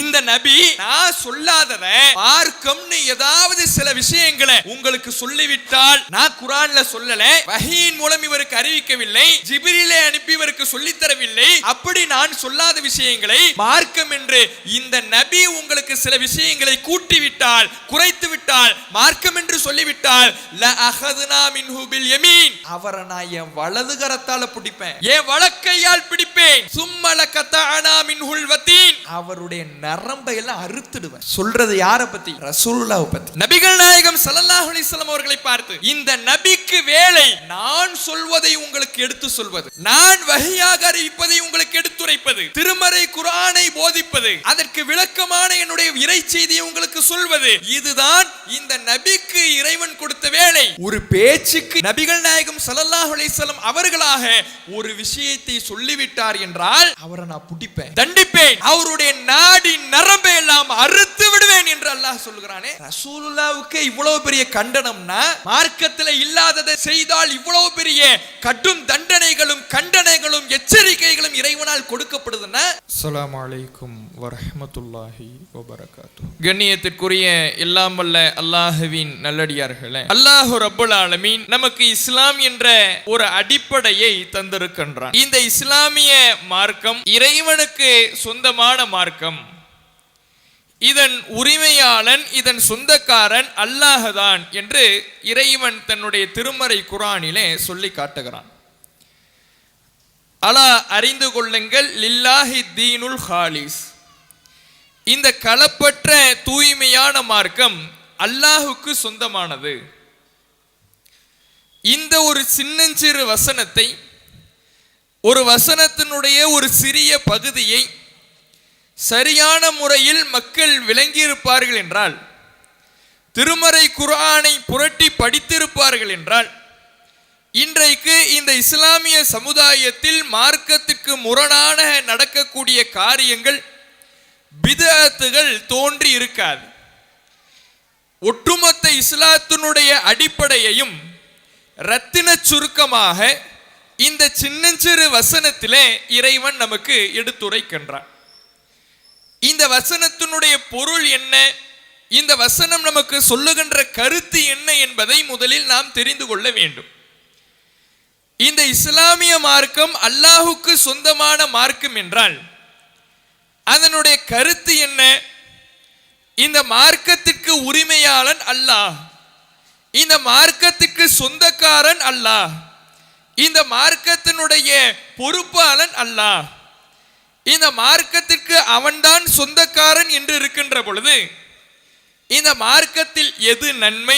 இந்த நபி நான் சொல்லாதத மார்க்கம்னு ஏதாவது சில விஷயங்களை உங்களுக்கு சொல்லிவிட்டால், நான் குர்ஆன்ல சொல்லல, வஹீயின் மூலம் இவருக்கு அறிவிக்கவில்லை, ஜிப்ரீலை அனுப்பி இவருக்கு சொல்லித் தரவில்லை, அப்படி நான் சொல்லாத விஷயங்களை மார்க்கம் என்று இந்த நபி உங்களுக்கு சில விஷயங்களை கூட்டிவிட்டால், குறைத்து விட்டால், மார்க்கம் என்று சொல்லிவிட்டால், ல அஹதுனா மின்ஹு பில் யமீன், அவரை நான் என் வலது கரத்தால பிடிப்பேன், என் வலக்கையால் பிடிப்பேன். சும்ம லகதஅனா மின்ஹுல் வதீன், அவருடைய நரம்பை எல்லாம் அறுத்துடுவேன். சொல்றது யாரை பத்தி? ரசூலுல்லாஹ் பத்தி. நபிகள் நாயகம் ஸல்லல்லாஹு அலைஹி வஸல்லம் அவர்களை பார்த்து, இந்த நபிக்கு வேலை நான் சொல்வதை உங்களுக்கு எடுத்து சொல்வது, நான் வஹியாக அறிவிப்பதை உங்களுக்கு எடுத்துரைப்பது, திருமறை குர்ஆனை போதிப்பது, அதற்கு விளக்கமான என்னுடைய இறை செய்தியை உங்களுக்கு சொல்வது, இதுதான் இந்த நபிக்கு இறைவன் கொடுத்த வேலை. ஒரு பேச்சுக்கு நபிகள் நாயகம் ஸல்லல்லாஹு அலைஹி வஸல்லம் அவர்களாக ஒரு விஷயத்தை சொல்லிவிட்டார் என்றால் அவரை நான் பிடிப்பேன், தண்டிப்பேன், அவருடைய நாடி நரம்பை எல்லாம் அறுத்து விடுவேன் என்று அல்லாஹ் சொல்கிறானே. ரசூலுல்லாஹ்வுக்கு இவ்வளவு பெரிய கண்டனம்னா, மார்க்கத்தில் இல்லாததை செய்தால் இவ்வளவு பெரிய கடும் தண்டனைகளும் கண்டனைகளும் எச்சரிக்கைகளும் இறைவனால் கொடுக்கப்படுதுன்னா. அஸ்ஸலாமு அலைக்கும் வரஹ்மத்துல்லாஹி வபரகாத்துஹு. கண்ணியத்திற்குரிய எல்லாம் வல்ல அல்லாஹ்வின் நல்லடியார்களே, அல்லாஹ் ரப்பல் ஆலமீன் நமக்கு இஸ்லாம் என்ற ஒரு அடிப்படையை தந்திருக்கின்றான். இந்த இஸ்லாமிய மார்க்கம் இறைவனுக்கு சொந்தமான மார்க்கம். இதன் உரிமையாளன், இதன் சொந்தக்காரன் அல்லாஹ்தான் என்று இறைவன் தன்னுடைய திருமறை குர்ஆனிலே சொல்லி காட்டுகிறான். அலா அறிந்து கொள்ளுங்கள், லில்லாஹி தீனுல் ஹாலிஸ், இந்த களப்பற்ற தூய்மையான மார்க்கம் அல்லாஹுக்கு சொந்தமானது. இந்த ஒரு சின்னஞ்சிறு வசனத்தை, ஒரு வசனத்தினுடைய ஒரு சிறிய பகுதியை சரியான முறையில் மக்கள் விளங்கியிருப்பார்கள் என்றால், திருமறை குர்ஆனை புரட்டி படித்திருப்பார்கள் என்றால், இன்றைக்கு இந்த இஸ்லாமிய சமுதாயத்தில் மார்க்கத்துக்கு முரணான நடக்கக்கூடிய காரியங்கள், பிதஅத்துகள் தோன்றி இருக்காது. ஒட்டுமொத்த இஸ்லாத்தினுடைய அடிப்படையையும் ரத்தின சுருக்கமாக இந்த சின்னஞ்சிறு வசனத்திலே இறைவன் நமக்கு எடுத்துரைக்கின்றான். இந்த வசனத்தினுடைய பொருள் என்ன, இந்த வசனம் நமக்கு சொல்லுகின்ற கருத்து என்ன என்பதை முதலில் நாம் தெரிந்து கொள்ள வேண்டும். இந்த இஸ்லாமிய மார்க்கம் அல்லாஹுக்கு சொந்தமான மார்க்கம் என்றால் அதனுடைய கருத்து என்ன? இந்த மார்க்கத்திற்கு உரிமையாளன் அல்லாஹ், இந்த மார்க்கத்திற்கு சொந்தக்காரன் அல்லாஹ், இந்த மார்க்கத்தினுடைய பொறுப்பாளன் அல்லாஹ், இந்த மார்க்கத்திற்கு அவன்தான் சொந்தக்காரன் என்று இருக்கின்ற பொழுது, இந்த மார்க்கத்தில் எது நன்மை,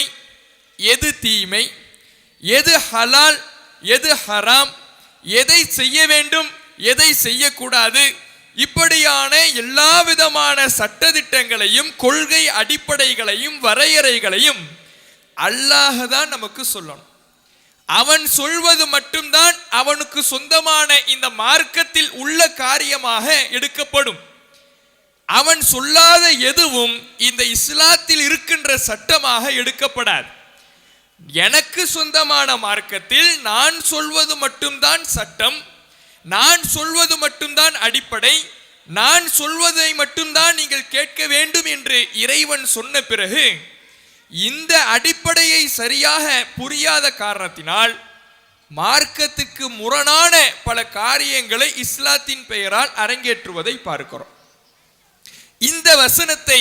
எது தீமை, எது ஹலால், எது ஹராம், எதை செய்ய வேண்டும், எதை செய்யக்கூடாது, இப்படியான எல்லா விதமான சட்டதிட்டங்களையும் கொள்கை அடிப்படைகளையும் வரையறைகளையும் அல்லாஹ் தான் நமக்கு சொல்லணும். அவன் சொல்வது மட்டும்தான் அவனுக்கு சொந்தமான இந்த மார்க்கத்தில் உள்ள காரியமாக எடுக்கப்படும். அவன் சொல்லாத எதுவும் இந்த இஸ்லாத்தில் இருக்கின்ற சட்டமாக எடுக்கப்படாது. எனக்கு சொந்தமான மார்க்கத்தில் நான் சொல்வது மட்டும்தான் சட்டம், நான் சொல்வது மட்டும்தான் அடிப்படை, நான் சொல்வதை மட்டும்தான் நீங்கள் கேட்க வேண்டும் என்று இறைவன் சொன்ன பிறகு, இந்த அடிப்படையை சரியாக புரியாத காரணத்தினால் மார்க்கத்துக்கு முரணான பல காரியங்களை இஸ்லாத்தின் பெயரால் அரங்கேற்றுவதை பார்க்கிறோம். இந்த வசனத்தை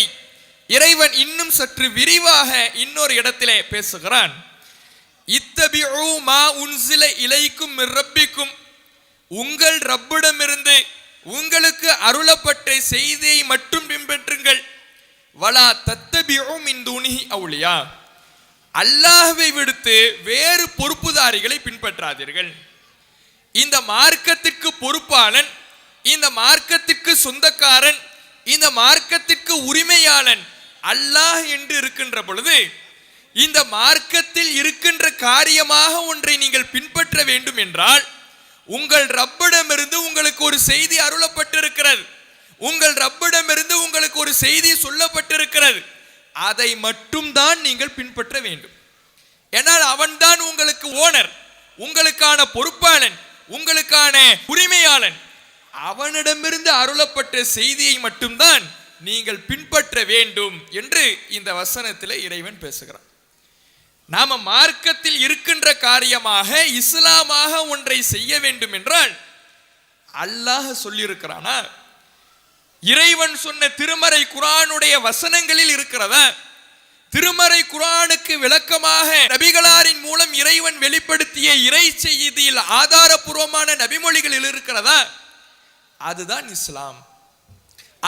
இறைவன் இன்னும் சற்று விரிவாக இன்னொரு இடத்திலே பேசுகிறான். இத்தபிஉ மா உன்சில இலைக்கும் மிர் ரப்பிக்கும், உங்கள் ரப்பிடமிருந்து உங்களுக்கு அருளப்பட்ட செய்தியை மட்டும் பின்பற்றுங்கள். வலா தத்தபிஉ மின் தூனிஹி அவுலியா, அல்லாஹ்வை விடுத்து வேறு பொறுப்புதாரிகளை பின்பற்றாதீர்கள். இந்த மார்க்கத்திற்கு பொறுப்பாளன், இந்த மார்க்கத்திற்கு சொந்தக்காரன், இந்த மார்க்கத்திற்கு உரிமையாளன் அல்லாஹ் என்று இருக்கின்ற பொழுது, இந்த மார்க்கத்தில் இருக்கின்ற காரியமாக ஒன்றை நீங்கள் பின்பற்ற வேண்டும் என்றால், உங்கள் ரப்பிடமிருந்து உங்களுக்கு ஒரு செய்தி அருளப்பட்டிருக்கிறது, உங்கள் ரப்பிடமிருந்து உங்களுக்கு ஒரு செய்தி சொல்லப்பட்டிருக்கிறது, அதை மட்டும்தான் நீங்கள் பின்பற்ற வேண்டும். ஏனால் அவன்தான் உங்களுக்கு ஓனர், உங்களுக்கான பொறுப்பாளன், உங்களுக்கான உரிமையாளன். அவனிடமிருந்து அருளப்பட்ட செய்தியை மட்டும்தான் நீங்கள் பின்பற்ற வேண்டும் என்று இந்த வசனத்தில் இறைவன் பேசுகிறான். நாம மார்க்கத்தில் இருக்கின்ற காரியமாக இஸ்லாமாக ஒன்றை செய்ய வேண்டும் என்றால் அல்லாஹ் சொல்லியிருக்கிறானா? இறைவன் சொன்ன திருமறை குர்ஆனுடைய வசனங்களில் இருக்கிறதா? திருமறை குர்ஆனுக்கு விளக்கமாக நபிகளாரின் மூலம் இறைவன் வெளிப்படுத்திய இறை செய்தியில் ஆதாரபூர்வமான நபிமொழிகளில் இருக்கிறதா? அதுதான் இஸ்லாம்.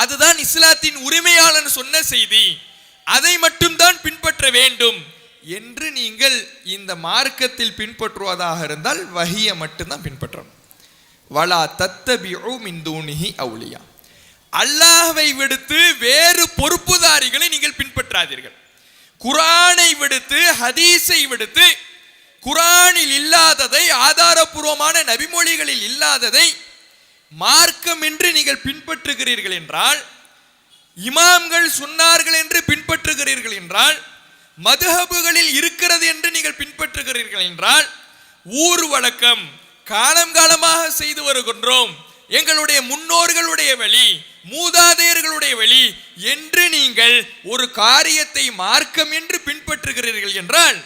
அதுதான் இஸ்லாத்தின் உரிமையாளன் சொன்ன செய்தி. அதை மட்டும்தான் பின்பற்ற வேண்டும் என்று நீங்கள் இந்த மார்க்கத்தில் பின்பற்றுவதாக இருந்தால் வஹியை மட்டும்தான் பின்பற்றணும். வலா தத்தபிஉ மின் தூனிஹி அவுலியா, அல்லாஹ்வை விடுத்து வேறு பொறுப்புதாரிகளை நீங்கள் பின்பற்றாதீர்கள். குர்ஆனை விடுத்து ஹதீஸை விடுத்து குர்ஆனில் இல்லாததை, ஆதாரபூர்வமான நபிமொழிகளில் இல்லாததை மார்க்கம் என்று நீங்கள் பின்பற்றுகிறீர்கள் என்றால், இமாம்கள் சொன்னார்கள் என்று பின்பற்றுகிறீர்கள் என்றால், மதுஹபுகளில் இருக்கிறது என்று நீங்கள் பின்பற்றுகிறீர்கள் என்றால், ஊர் வழக்கம் காலம் காலமாக செய்து வருகின்றோம், எங்களுடைய முன்னோர்களுடைய வழி, மூதாதையர்களுடைய வழி என்று நீங்கள் ஒரு காரியத்தை மார்க்கம் என்று பின்பற்றுகிறீர்கள் என்றால்,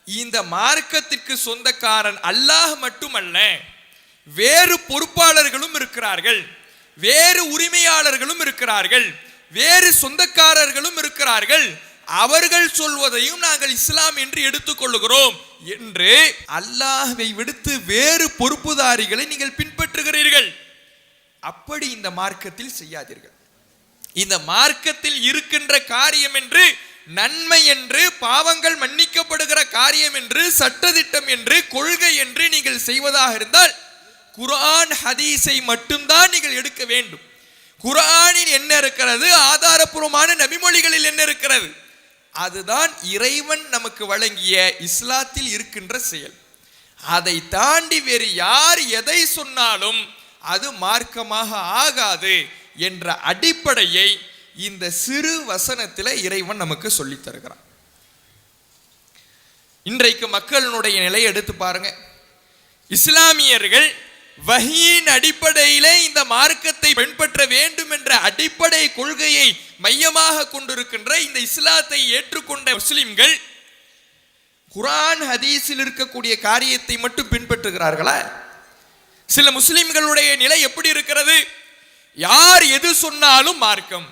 இந்த மார்க்கத்திற்கு சொந்தக்காரன் அல்லாஹ் மட்டுமல்ல, வேறு பொறுப்பாளர்களும் இருக்கிறார்கள், வேறு உரிமையாளர்களும் இருக்கிறார்கள், வேறு சொந்தக்காரர்களும் இருக்கிறார்கள். அவர்கள் சொல்வதையும் நாங்கள் இஸ்லாம் என்று எடுத்துக்கொள்கிறோம் என்று அல்லாஹ்வை விடுத்து வேறு பொறுப்புதாரிகளை நீங்கள் பின்பற்றுகிறீர்கள். அப்படி இந்த மார்க்கத்தில் செய்யாதீர்கள். இந்த மார்க்கத்தில் இருக்கின்ற காரியம் என்று, நன்மை என்று, பாவங்கள் மன்னிக்கப்படுகிற காரியம் என்று, சட்டதிட்டம் என்று, கொள்கை என்று நீங்கள் செய்வதாக இருந்தால் குர்ஆன் ஹதீஸை மட்டும்தான் நீங்கள் எடுக்க வேண்டும். குர்ஆனில் என்ன இருக்கிறது, ஆதாரபூர்வமான நபிமொழிகளில் என்ன இருக்கிறது, அதுதான் இறைவன் நமக்கு வழங்கிய இஸ்லாத்தில் இருக்கின்ற செயல். அதை தாண்டி வேறு யார் எதை சொன்னாலும் அது மார்க்கமாக ஆகாது என்ற அடிப்படையை இந்த சிறு வசனத்தில் இறைவன் நமக்கு சொல்லித் தருகிறான். இன்றைக்கு மக்களுடைய நிலையை எடுத்து பாருங்க. இஸ்லாமியர்கள் வஹீயின் அடிப்படையிலே இந்த மார்க்கத்தை பின்பற்ற வேண்டும் என்ற அடிப்படை கொள்கையை மையமாக கொண்டிருக்கின்ற இந்த இஸ்லாத்தை ஏற்றுக்கொண்ட முஸ்லிம்கள் குர்ஆன் ஹதீஸில் இருக்கக்கூடிய காரியத்தை மட்டும் பின்பற்றுகிறார்களா? சில முஸ்லிம்களுடைய நிலை எப்படி இருக்கிறது? யார் எது சொன்னாலும் மார்க்கம்,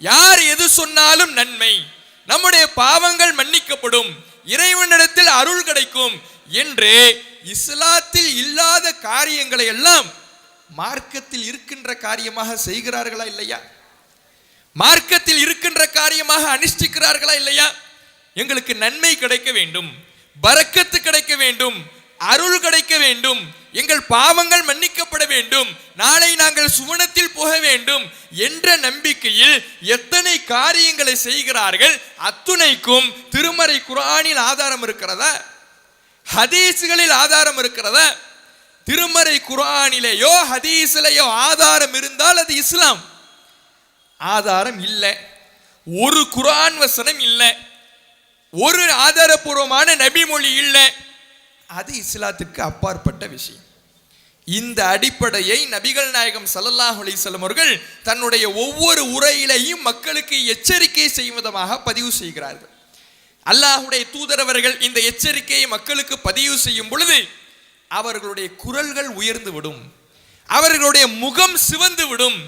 யார் எது சொன்னாலும் நன்மை, நம்முடைய பாவங்கள் மன்னிக்கப்படும், இறைவனிடத்தில் அருள் கிடைக்கும் என்று இஸ்லாத்தில் இல்லாத காரியங்களை எல்லாம் மார்க்கத்தில் இருக்கின்ற காரியமாக செய்கிறார்களா இல்லையா? மார்க்கத்தில் இருக்கின்ற காரியமாக அனுஷ்டிக்கிறார்களா இல்லையா? எங்களுக்கு நன்மை கிடைக்க வேண்டும், பரக்கத்து கிடைக்க வேண்டும், அருள் கிடைக்க வேண்டும், எங்கள் பாவங்கள் மன்னிக்கப்பட வேண்டும், நாளை நாங்கள் சுவனத்தில் போக வேண்டும் என்ற நம்பிக்கையில் எத்தனை காரியங்களை செய்கிறார்கள். அத்துணைக்கும் திருமறை குர்ஆனில் ஆதாரம் இருக்கிறதா? ஹதீஸ்களில் ஆதாரம் இருக்கிறதா? திருமறை குர்ஆனிலேயோ ஹதீஸிலேயோ ஆதாரம் இருந்தால் அது இஸ்லாம். ஆதாரம் இல்லை, ஒரு குர்ஆன் வசனம் இல்லை, ஒரு ஆதாரபூர்வமான நபிமொழி இல்லை, அது இஸ்லாத்துக்கு அப்பாற்பட்ட விஷயம். இந்த அடிப்படையை நபிகள் நாயகம் ஸல்லல்லாஹு அலைஹி வஸல்லம் அவர்கள் தன்னுடைய ஒவ்வொரு உரையிலையும் மக்களுக்கு எச்சரிக்கை செய்வதாக பதிவு செய்கிறார்கள். அல்லாஹ்வுடைய தூதரவர்கள் இந்த எச்சரிக்கையை மக்களுக்கு பதிவு செய்யும் பொழுது அவர்களுடைய குரல்கள் உயர்ந்து விடும், அவர்களுடைய முகம் சிவந்து விடும்,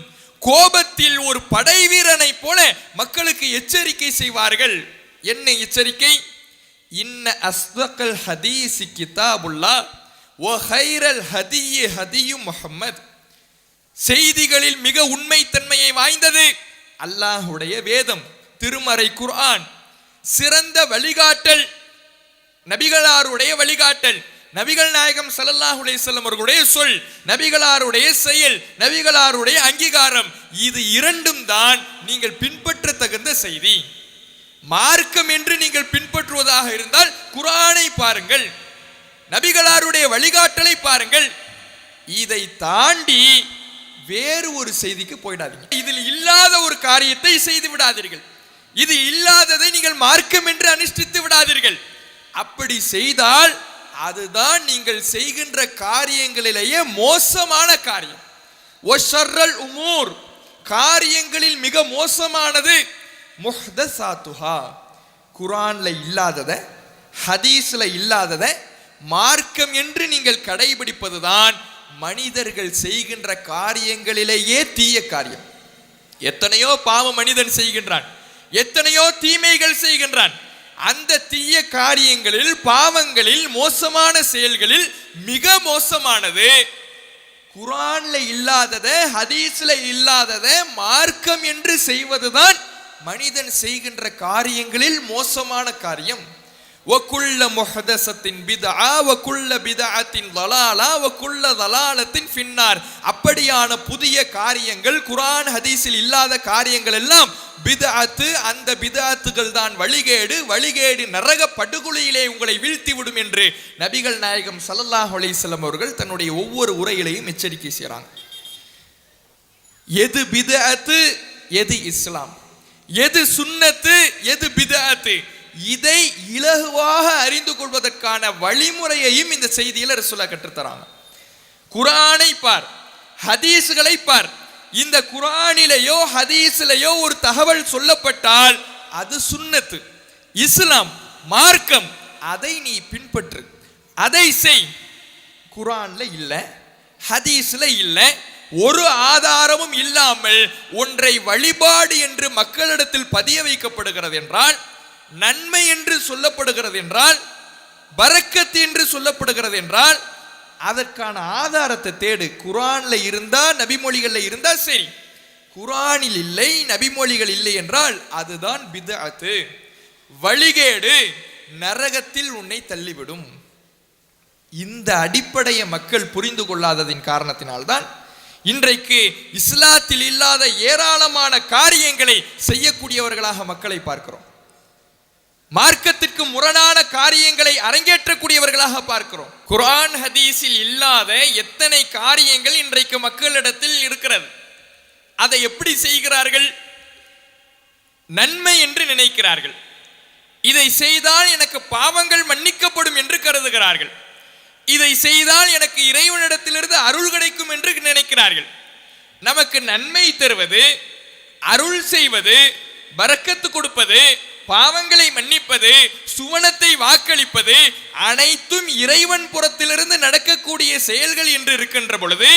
கோபத்தில் ஒரு படை வீரனை போல மக்களுக்கு எச்சரிக்கை செய்வார்கள். என்ன எச்சரிக்கை? இன்ன அஸ்தகல் ஹதீஸி கிதாபுல்லாஹ் வ கைரல் ஹதியி ஹதியு முஹம்மத். செய்திகளில் மிக உண்மைத்தன்மையை வாய்ந்தது அல்லாஹ்வுடைய வேதம் திருமறை குர்ஆன். சிறந்த வழிகாட்டல் நபிகளாருடைய வழிகாட்டல், நபிகள் நாயகம் ஸல்லல்லாஹு அலைஹி வஸல்லம் அவர்களுடைய சொல், நபிகளாருடைய செயல், நபிகளாருடைய அங்கீகாரம், இது இரண்டும் தான் நீங்கள் பின்பற்ற தகுந்த செய்தி. மார்க்கம் என்று நீங்கள் பின்பற்றுவதாக இருந்தால் குர்ஆனை பாருங்கள், நபிகளாருடைய வழிகாட்டலை பாருங்கள். இதை தாண்டி வேறு ஒரு செய்திக்கு போயிடாதீங்க. இதில் இல்லாத ஒரு காரியத்தை செய்து விடாதீர்கள், இது இல்லாததை நீங்கள் மார்க்கம் என்று அனுஷ்டித்து விடாதீர்கள். அப்படி செய்தால் அதுதான் நீங்கள் செய்கின்ற காரியங்களிலேயே மோசமான காரியம். ஒஷர்ரல் உமூர், காரியங்களில் மிக மோசமானது முஹ்தஸாத்துஹா, குர்ஆன்ல இல்லாதத, ஹதீஸ்ல இல்லாதத மார்க்கம் என்று நீங்கள் கடைபிடிப்பதுதான் மனிதர்கள் செய்கின்ற காரியங்களிலேயே தீய காரியம். எத்தனையோ பாவம் மனிதன் செய்கின்றான், எத்தனையோ தீமைகள் செய்கின்றான். அந்த தீய காரியங்களில், பாவங்களில், மோசமான செயல்களில் மிக மோசமானது குர்ஆன்ல இல்லாதத, ஹதீஸ்ல இல்லாதத மார்க்கம் என்று செய்வதுதான் மனிதன் செய்கின்ற காரியங்களில் மோசமான காரியம். வகுல்ல முஹதஸத்தின் பித்ஆ வகுல்ல பித்ஆத்தின் ضலாலா வகுல்ல ضலாலத்தின் ஃபின்னார். அப்படியான புதிய காரியங்கள், குர்ஆன் ஹதீஸில் இல்லாத காரியங்கள் எல்லாம் பித்அத். அந்த பித்அத்துகள் தான் வழிகேடு, வழிகேடு நரக படுகொலியிலே உங்களை வீழ்த்தி விடும் என்று நபிகள் நாயகம் ஸல்லல்லாஹு அலைஹி வஸல்லம் அவர்கள் தன்னுடைய ஒவ்வொரு உரையிலையும் எச்சரிக்கை செய்றாங்க. எது பித்அத், எது இஸ்லாம், எது சுன்னத்து, எது பித்அத், இதை இலகுவாக அறிந்து கொள்வதற்கான வழிமுறையையும் இந்த செய்தியில ரசூலுல்லாஹ் கற்றுத்தராங்க. குர்ஆனை பார், ஹதீஸ்களை பார். இந்த குர்ஆனிலேயோ ஹதீஸ்லேயோ ஒரு தகவல் சொல்லப்பட்டால் அது சுன்னத்து, இஸ்லாம், மார்க்கம். அதை நீ பின்பற்று, அதை செய். குர்ஆன்ல இல்ல, ஹதீஸ்ல இல்ல, ஒரு ஆதாரமும் இல்லாமல் ஒன்றை வழிபாடு என்று மக்களிடத்தில் பதிய வைக்கப்படுகிறது என்றால், நன்மை என்று சொல்லப்படுகிறது என்றால், பரக்கத் என்று சொல்லப்படுகிறது என்றால், அதற்கான ஆதாரத்தை தேடு. குர்ஆன்ல இருந்தா, நபிமொழிகள்ல இருந்தா சரி. குர்ஆனில் இல்லை, நபிமொழிகள் இல்லை என்றால் அதுதான் பித்அத், வழிகேடு, நரகத்தில் உன்னை தள்ளிவிடும். இந்த அடிப்படையை மக்கள் புரிந்து கொள்ளாததின் காரணத்தினால்தான் இன்றைக்கு இஸ்லாத்தில் இல்லாத ஏராளமான காரியங்களை செய்யக்கூடியவர்களாக மக்களை பார்க்கிறோம். மார்க்கத்திற்கு முரணான காரியங்களை அரங்கேற்றக்கூடியவர்களாக பார்க்கிறோம். குர்ஆன் ஹதீஸில் இல்லாத எத்தனை காரியங்கள் இன்றைக்கு மக்களிடத்தில் இருக்கிறது. அதை எப்படி செய்கிறார்கள்? நன்மை என்று நினைக்கிறார்கள். இதை செய்தால் எனக்கு பாவங்கள் மன்னிக்கப்படும் என்று கருதுகிறார்கள். இதை செய்தால் எனக்கு இறைவனிடத்திலிருந்து அருள் கிடைக்கும் என்று நினைக்கிறார்கள். நமக்கு நன்மை தருவது, அருள் செய்வது, பரக்கத்து கொடுப்பது, பாவங்களை மன்னிப்பது, சுவனத்தை வாக்களிப்பது அனைத்தும் இறைவன் புறத்திலிருந்து நடக்கக்கூடிய செயல்கள் என்று இருக்கின்ற பொழுது,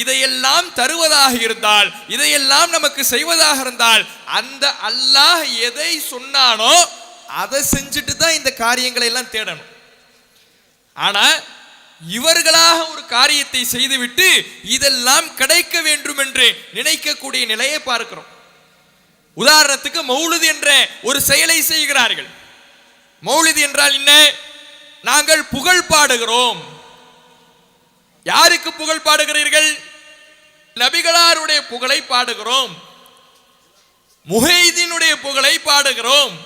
இதையெல்லாம் தருவதாக இருந்தால், இதையெல்லாம் நமக்கு செய்வதாக இருந்தால், அந்த அல்லாஹ் எதை சொன்னானோ அதை செஞ்சுட்டு தான் இந்த காரியங்களை எல்லாம் தேடணும். ஆனா இவர்களாக ஒரு காரியத்தை செய்துவிட்டு இதெல்லாம் கிடைக்க வேண்டும் என்று நினைக்கக்கூடிய நிலையை பார்க்கிறோம். உதாரணத்துக்கு மௌலித் என்ற ஒரு செயலை செய்கிறார்கள். மௌலித் என்றால் என்ன? நாங்கள் புகழ் பாடுகிறோம். யாருக்கு புகழ் பாடுகிறீர்கள்? நபிகளாருடைய புகழை பாடுகிறோம், முஹைதீனுடைய புகழை பாடுகிறோம்,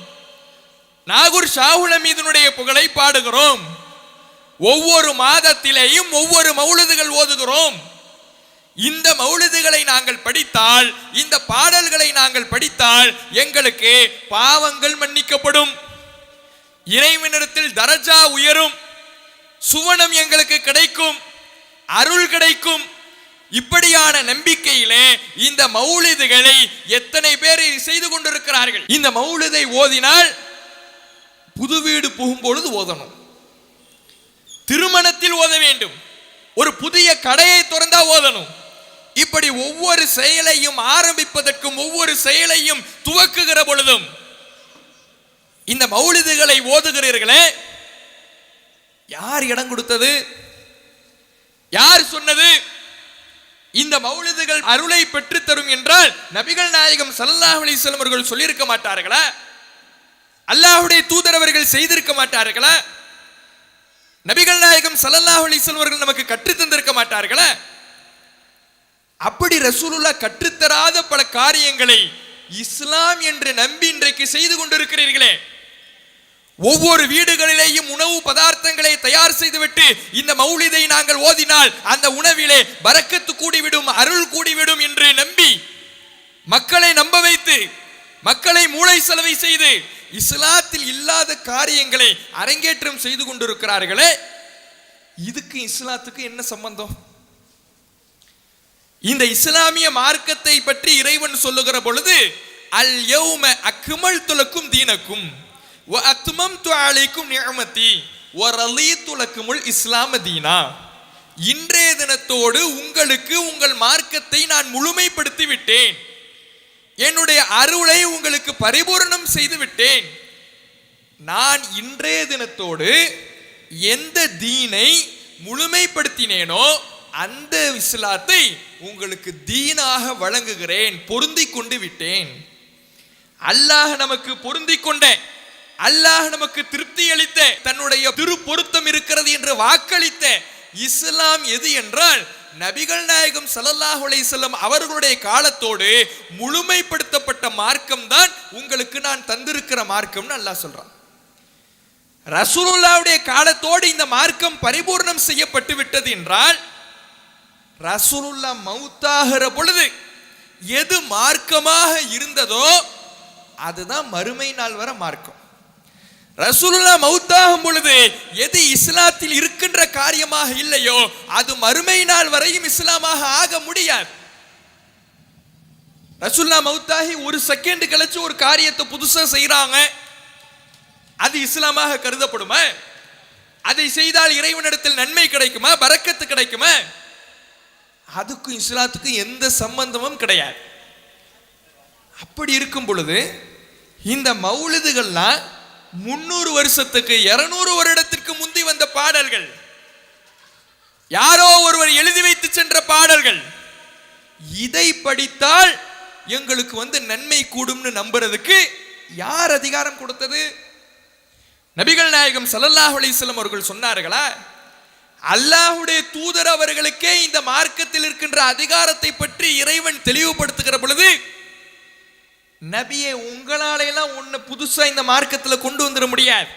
நாகூர் ஷாஹுல் ஹமீதுனுடைய புகழை பாடுகிறோம். ஒவ்வொரு மாதத்திலேயும் ஒவ்வொரு மௌலிதுகள் ஓதுகிறோம். இந்த மௌலிதுகளை நாங்கள் படித்தால், இந்த பாடல்களை நாங்கள் படித்தால் எங்களுக்கு பாவங்கள் மன்னிக்கப்படும், இறைவனிடத்தில் தரஜா உயரும், சுவனம் எங்களுக்கு கிடைக்கும், அருள் கிடைக்கும். இப்படியான நம்பிக்கையிலே இந்த மௌலிதுகளை எத்தனை பேர் செய்து கொண்டிருக்கிறார்கள். இந்த மௌலிதை ஓதினால் புது வீடு புகும் பொழுது ஓதணும், திருமணத்தில் ஓத வேண்டும், ஒரு புதிய கடையை திறந்தா ஓதணும். இப்படி ஒவ்வொரு செயலையும் ஆரம்பிப்பதற்கும் ஒவ்வொரு செயலையும் துவக்குகிற பொழுதும் இந்த மௌலிதுகளை ஓதுகிறீர்களே, யார் இடம் கொடுத்தது? யார் சொன்னது? இந்த மௌலிதுகள் அருளை பெற்று தரும் என்றால் நபிகள் நாயகம் ஸல்லல்லாஹு அலைஹி வஸல்லம் அவர்கள் சொல்லியிருக்க மாட்டார்களா? அல்லாஹ்வுடைய தூதர் அவர்கள் செய்திருக்க மாட்டார்களா? நபிகள் நாயகம் ஸல்லல்லாஹு அலைஹி வஸல்லம் அவர்கள் நமக்கு கற்று தந்திருக்க மாட்டார்களா? அப்படி ரசூலுல்லாஹ் கற்றுத்தராத பல காரியங்களை இஸ்லாம் என்று நம்பி இன்றைக்கு செய்து கொண்டிருக்கிறீர்களே. ஒவ்வொரு வீடுகளிலேயும் உணவு பதார்த்தங்களை தயார் செய்துவிட்டு இந்த மௌலிதை நாங்கள் ஓதினால் அந்த உணவிலே பரக்கத்து கூடிவிடும், அருள் கூடிவிடும் என்று நம்பி மக்களை நம்ப வைத்து, மக்களை மூளை செலவை செய்து இஸ்லாத்தில் இல்லாத காரியங்களை அரங்கேற்றம் செய்து கொண்டிருக்கிறார்களே. இதுக்கு இஸ்லாத்துக்கு என்ன சம்பந்தம்? இந்த இஸ்லாமிய மார்க்கத்தை பற்றி இறைவன் சொல்லுகிற பொழுது அல் யௌம அக்மல்து லக்கும் தீனக்கும் வ அத்மம்து அலைக்கும் நிஅமதி வ ரலீது லக்குமுல் இஸ்லாம தீனா. இன்றைய தினத்தோடு உங்களுக்கு உங்கள் மார்க்கத்தை நான் முழுமைப்படுத்தி விட்டேன், என்னுடைய அருளை உங்களுக்கு பரிபூரணம் செய்து விட்டேன். நான் இன்றைய தினத்தோடு எந்த தீனை முழுமைப்படுத்தினேனோ அந்த இஸ்லாத்தை உங்களுக்கு தீனாக வழங்குகிறேன், பொருந்தி கொண்டு விட்டேன். அல்லாஹ் நமக்கு பொருந்தி கொண்ட, அல்லாஹ் நமக்கு திருப்தி அளித்த, தன்னுடைய திரு பொருத்தம் இருக்கிறது என்று வாக்களித்த இஸ்லாம் எது என்றால் நபிகள் நாயகம் ஸல்லல்லாஹு அலைஹி வஸல்லம் அவர்களுடைய காலத்தோடு முழுமைப்படுத்தப்பட்ட மார்க்கம் தான் உங்களுக்கு நான் தந்திருக்கிற மார்க்கம்னு அல்லாஹ் சொல்றான். ரசூலுல்லாஹ்வுடைய காலத்தோடு இந்த மார்க்கம் பரிபூர்ணம் செய்யப்பட்டு விட்டது என்றால் ரசூலுல்லாஹ் மௌத்தாகிற பொழுது எது மார்க்கமாக இருந்ததோ அதுதான் மறுமை நாள் வரை மார்க்கம். ரசூலுல்லாஹ் மௌத்தாகும் பொழுது எது இஸ்லாத்தில் இருக்கின்ற காரியமாக இல்லையோ அது மறுமை நாள் வரையும் இஸ்லாமாக ஆக முடியாது. ரசூலுல்லாஹ் மௌத்தாகி ஒரு செகண்ட் கழிச்சு ஒரு காரியத்தை புதுசா செய்யறாங்க, அது இஸ்லாமாக கருதப்படுமா? அதை செய்தால் இறைவனிடத்தில் நன்மை கிடைக்குமா, பரக்கத்து கிடைக்குமா? அதுக்கும் இஸ்லாத்துக்கும் எந்த சம்பந்தமும் கிடையாது. அப்படி இருக்கும் பொழுது இந்த மௌலிதுகள்லாம் 300 வருஷத்துக்கு 200 வருடத்திற்கு முந்தி வந்த பாடல்கள், யாரோ ஒருவர் எழுதி வைத்து சென்ற பாடல்கள். இதை படித்தால் எங்களுக்கு நன்மை கூடும்னு நம்புறதுக்கு யார் அதிகாரம் கொடுத்தது? நபிகள் நாயகம் ஸல்லல்லாஹு அலைஹி வஸல்லம் அவர்கள் சொன்னார்களா? அல்லாஹ்வுடைய தூதர் அவர்களுக்கே இந்த மார்க்கத்தில் இருக்கின்ற அதிகாரத்தை பற்றி இறைவன் தெளிவுபடுத்துகிற பொழுது, நபியே உங்களால எல்லாம் ஒண்ணு புதுசா இந்த மார்க்கத்துல கொண்டு வந்துட முடியாது,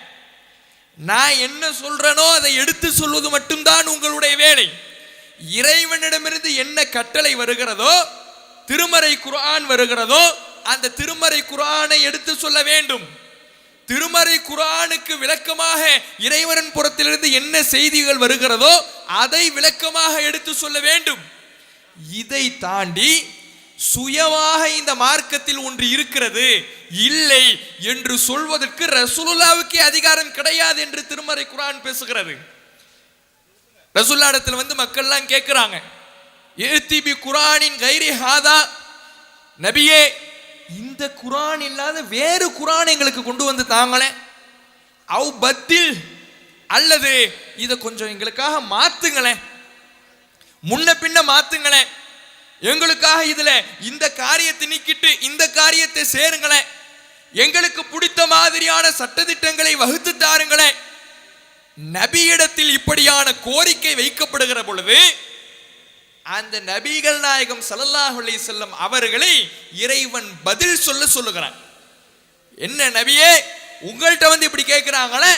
நான் என்ன சொல்றேனோ அதை எடுத்து சொல்வது மட்டும்தான் உங்களுடைய வேலை. இறைவனிடமிருந்து என்ன கட்டளை வருகிறதோ, திருமறை குர்ஆன் வருகிறதோ அந்த திருமறை குர்ஆனை எடுத்து சொல்ல வேண்டும். திருமறை குர்ஆனுக்கு விளக்கமாக இறைவனின் புறத்திலிருந்து என்ன செய்திகள் வருகிறதோ அதை விளக்கமாக எடுத்து சொல்ல வேண்டும். இதை தாண்டி சுயமாக இந்த மார்க்கத்தில் ஒன்று இருக்கிறது இல்லை என்று சொல்வதற்கு ரசூலுல்லாஹ்வுக்கே அதிகாரம் கிடையாது என்று திருமறை குர்ஆன் பேசுகிறது. ரசூலுல்லாஹ்விடத்தில் மக்கள்லாம் கேட்கிறாங்க, ஏத்திபி குர்ஆனின் கைரி ஹாதா, நபியே இந்த குர்ஆன் இல்லாத வேறு குர்ஆன் எங்களுக்கு கொண்டு வந்து தாங்களே, அவ் பத்தில், அல்லது இதை கொஞ்சம் எங்களுக்காக மாத்துங்களேன், முன்ன பின்ன மாத்துங்களேன், எங்களுக்காக இதுல இந்த காரியத்தை நீக்கிட்டு இந்த காரியத்தை சேருங்களேன், எங்களுக்கு பிடித்த மாதிரியான சட்டதிட்டங்களை வகுத்து தாருங்களேன். நபியிடத்தில் இப்படியான கோரிக்கை வைக்கப்படுகிற பொழுது அந்த நபிகள் நாயகம் ஸல்லல்லாஹு அலைஹி வஸல்லம் அவர்களை இறைவன் பதில் சொல்லுகிறான். என்ன நபியே உங்கள்கிட்ட இப்படி கேட்கிறாங்களே,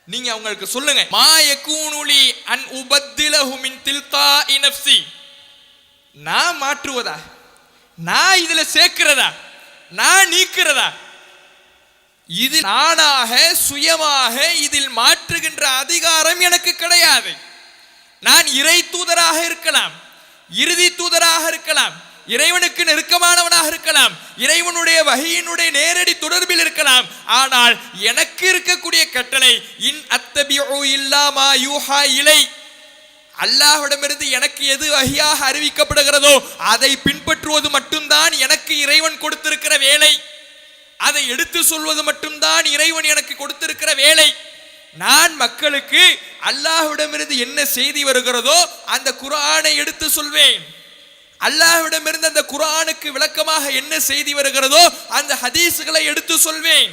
நீங்க அவங்களுக்கு சொல்லுங்க, மா யகூனுலி அன் உபத்திலஹு மின் தில்காஇ நஃப்ஸி, நான் மாற்றுவதா, நான் இதுல சேர்க்கிறதா, நான் நீக்கிறதா, இது நானாக சுயமாக இதில் மாற்றுகின்ற அதிகாரம் எனக்கு கிடையாது. நான் இறை தூதராக இருக்கலாம், இறுதி தூதராக இருக்கலாம், இறைவனுக்கு நெருக்கமானவனாக இருக்கலாம், இறைவனுடைய வஹீயினுடைய நேரடி தொடர்பில் இருக்கலாம். ஆனால் எனக்கு இருக்கக்கூடிய கட்டளை இன் அத்தபிஉ இல்லா மா யூஹா இலை, அல்லாஹ்விடமிருந்து எனக்கு எது வஹியாக அறிவிக்கப்படுகிறதோ அதை பின்பற்றுவது மட்டும்தான் எனக்கு இறைவன் கொடுத்திருக்கிற வேலை, அதை எடுத்து சொல்வது மட்டும்தான் இறைவன் எனக்கு கொடுத்திருக்கிற வேலை. நான் மக்களுக்கு அல்லாஹ்விடமிருந்து என்ன செய்தி வருகிறதோ அந்த குர்ஆனை எடுத்து சொல்வேன், அல்லாஹ்விடமிருந்து அந்த குர்ஆனுக்கு விளக்கமாக என்ன செய்தி வருகிறதோ அந்த ஹதீஸ்களை எடுத்து சொல்வேன்,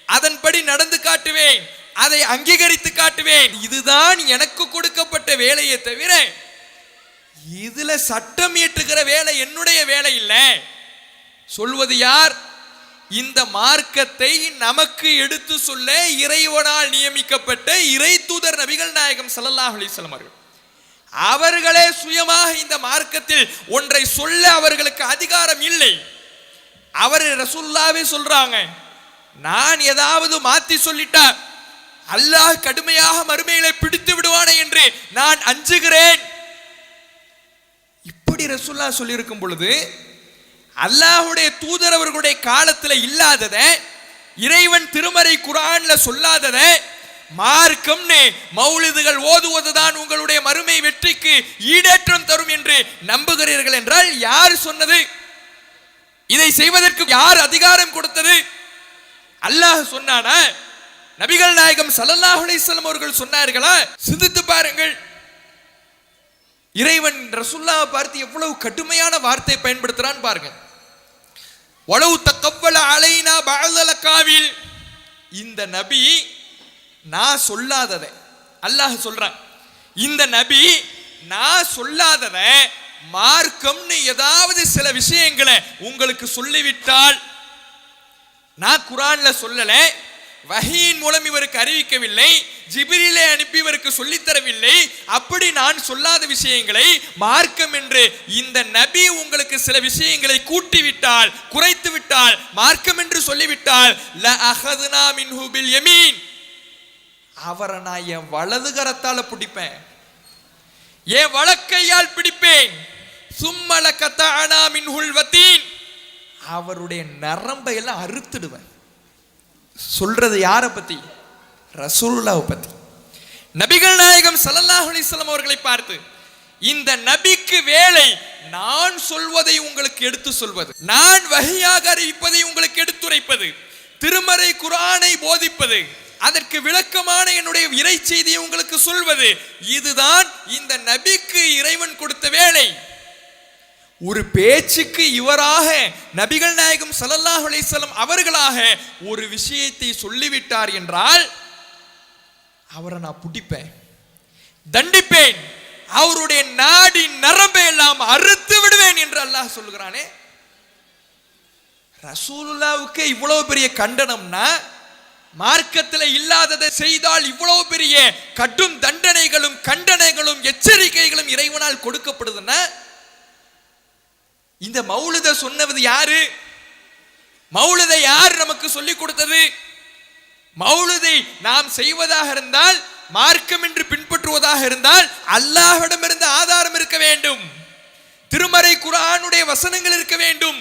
அதன்படி நடந்து காட்டுவேன், அதை அங்கீகரித்து காட்டுவேன். இதுதான் எனக்கு கொடுக்கப்பட்ட வேலையை தவிர இதுல சட்டம் இயற்றுகிற வேலை என்னுடைய வேலை இல்லை. சொல்வது யார்? இந்த மார்க்கத்தை நமக்கு எடுத்து சொல்ல இறைவனால் நியமிக்கப்பட்ட இறை தூதர் நபிகள் நாயகம் ஸல்லல்லாஹு அலைஹி வஸல்லம் அவர்கள். அவர்களே சுயமாக இந்த மார்க்கத்தில் ஒன்றை சொல்ல அவர்களுக்கு அதிகாரம் இல்லை. அவர் ரசூலுல்லாஹ்வே சொல்றாங்க, நான் ஏதாவது மாத்தி சொல்லிட்டா அல்லாஹ் கடுமையாக மறுமையிலே பிடித்து விடுவானே என்று நான் அஞ்சுகிறேன். இப்படி ரசூலுல்லாஹ் சொல்லி இருக்கும் பொழுது அல்லாஹ்வுடைய தூதர் அவர்களுடைய காலத்துல இல்லாதத, இறைவன் திருமறை குர்ஆன்ல சொல்லாதத மார்க்கம்னு மௌலிதுகள் ஓதுவதுதான் உங்களுடைய மறுமை வெற்றிக்கு ஈடேற்றம் தரும் என்று நம்புகிறீர்கள் என்றால் யார் சொன்னது? இதை செய்வதற்கு யார் அதிகாரம் கொடுத்தது? அல்லாஹ் சொன்னானா? நபிகள் நாயகம் ஸல்லல்லாஹு அலைஹி வஸல்லம் அவர்கள் சொன்னார்களா? சிந்தித்து பாருங்கள். இறைவன் ரசூலுல்லாஹ் பார்த்து எவ்வளவு கடுமையான வார்த்தை பயன்படுத்துறான் பாருங்க. வலவு தக்கவ்வல அலைனா பஅதல் காவில். இந்த நபி நான் சொல்லாததை அல்லாஹ் சொல்றான். இந்த நபி நான் சொல்லாததை மார்க்கம்னு ஏதாவது சில விஷயங்களை உங்களுக்கு சொல்லிவிட்டால், நான் குர்ஆன்ல சொல்லல, வஹீயின் மூலம் இவருக்கு அறிவிக்கவில்லை, ஜிப்ரீலை அனுப்பி இவருக்கு சொல்லித்தரவில்லை, அப்படி நான் சொல்லாத விஷயங்களை மார்க்கம் என்று இந்த நபி உங்களுக்கு சில விஷயங்களை கூட்டிவிட்டால், குறைத்து விட்டால், மார்க்கம் என்று சொல்லிவிட்டால், ல அஹதுனா மின்ஹு பில் யமீன், அவரை நான் என் வலது கரத்தால பிடிப்பேன், என் வலக்கையால் பிடிப்பேன். சும்மல கதஅனா மின்ஹுல் வதீன், அவருடைய நரம்பை எல்லாம் அறுத்துடுவேன். சொல்றது யாரை பத்தி? ரசூலுல்லாஹ் பத்தி. நபிகள் நாயகம் ஸல்லல்லாஹு அலைஹி வஸல்லம் அவர்களை பார்த்து, இந்த நபிக்கு வேலை நான் சொல்வதை உங்களுக்கு எடுத்து சொல்வது, நான் வஹியாக அறிவிப்பதை உங்களுக்கு எடுத்துரைப்பது, திருமறை குர்ஆனை போதிப்பது, அதற்கு விளக்கமான என்னுடைய இறை செய்தியை உங்களுக்கு சொல்வது, இதுதான் இந்த நபிக்கு இறைவன் கொடுத்த வேலை. ஒரு பேச்சுக்கு இவராக நபிகள் நாயகம் ஸல்லல்லாஹு அலைஹி வஸல்லம் அவர்களாக ஒரு விஷயத்தை சொல்லிவிட்டார் என்றால் அவரை நான் பிடிப்பேன், தண்டிப்பேன், அவருடைய நாடி நரம்பை எல்லாம் அறுத்து விடுவேன் என்று அல்லாஹ் சொல்லுகிறானே. ரசூலுல்லாஹ்வுக்கு இவ்வளவு பெரிய கண்டனம்னா, மார்க்கத்தில் இல்லாததை செய்தால் இவ்வளவு பெரிய கடும் தண்டனைகளும் கண்டனைகளும் எச்சரிக்கைகளும் இறைவனால் கொடுக்கப்படுதுன்னா, இந்த மௌலித சொன்னது யாரு? மௌலிதை யார் நமக்கு சொல்லிக் கொடுத்தது? மௌலிதை நாம் செய்வதாக இருந்தால், மார்க்கம் என்று பின்பற்றுவதாக இருந்தால், அல்லாஹ்விடமிருந்து ஆதாரம் இருக்க வேண்டும், திருமறை குர்ஆனுடைய வசனங்கள் இருக்க வேண்டும்,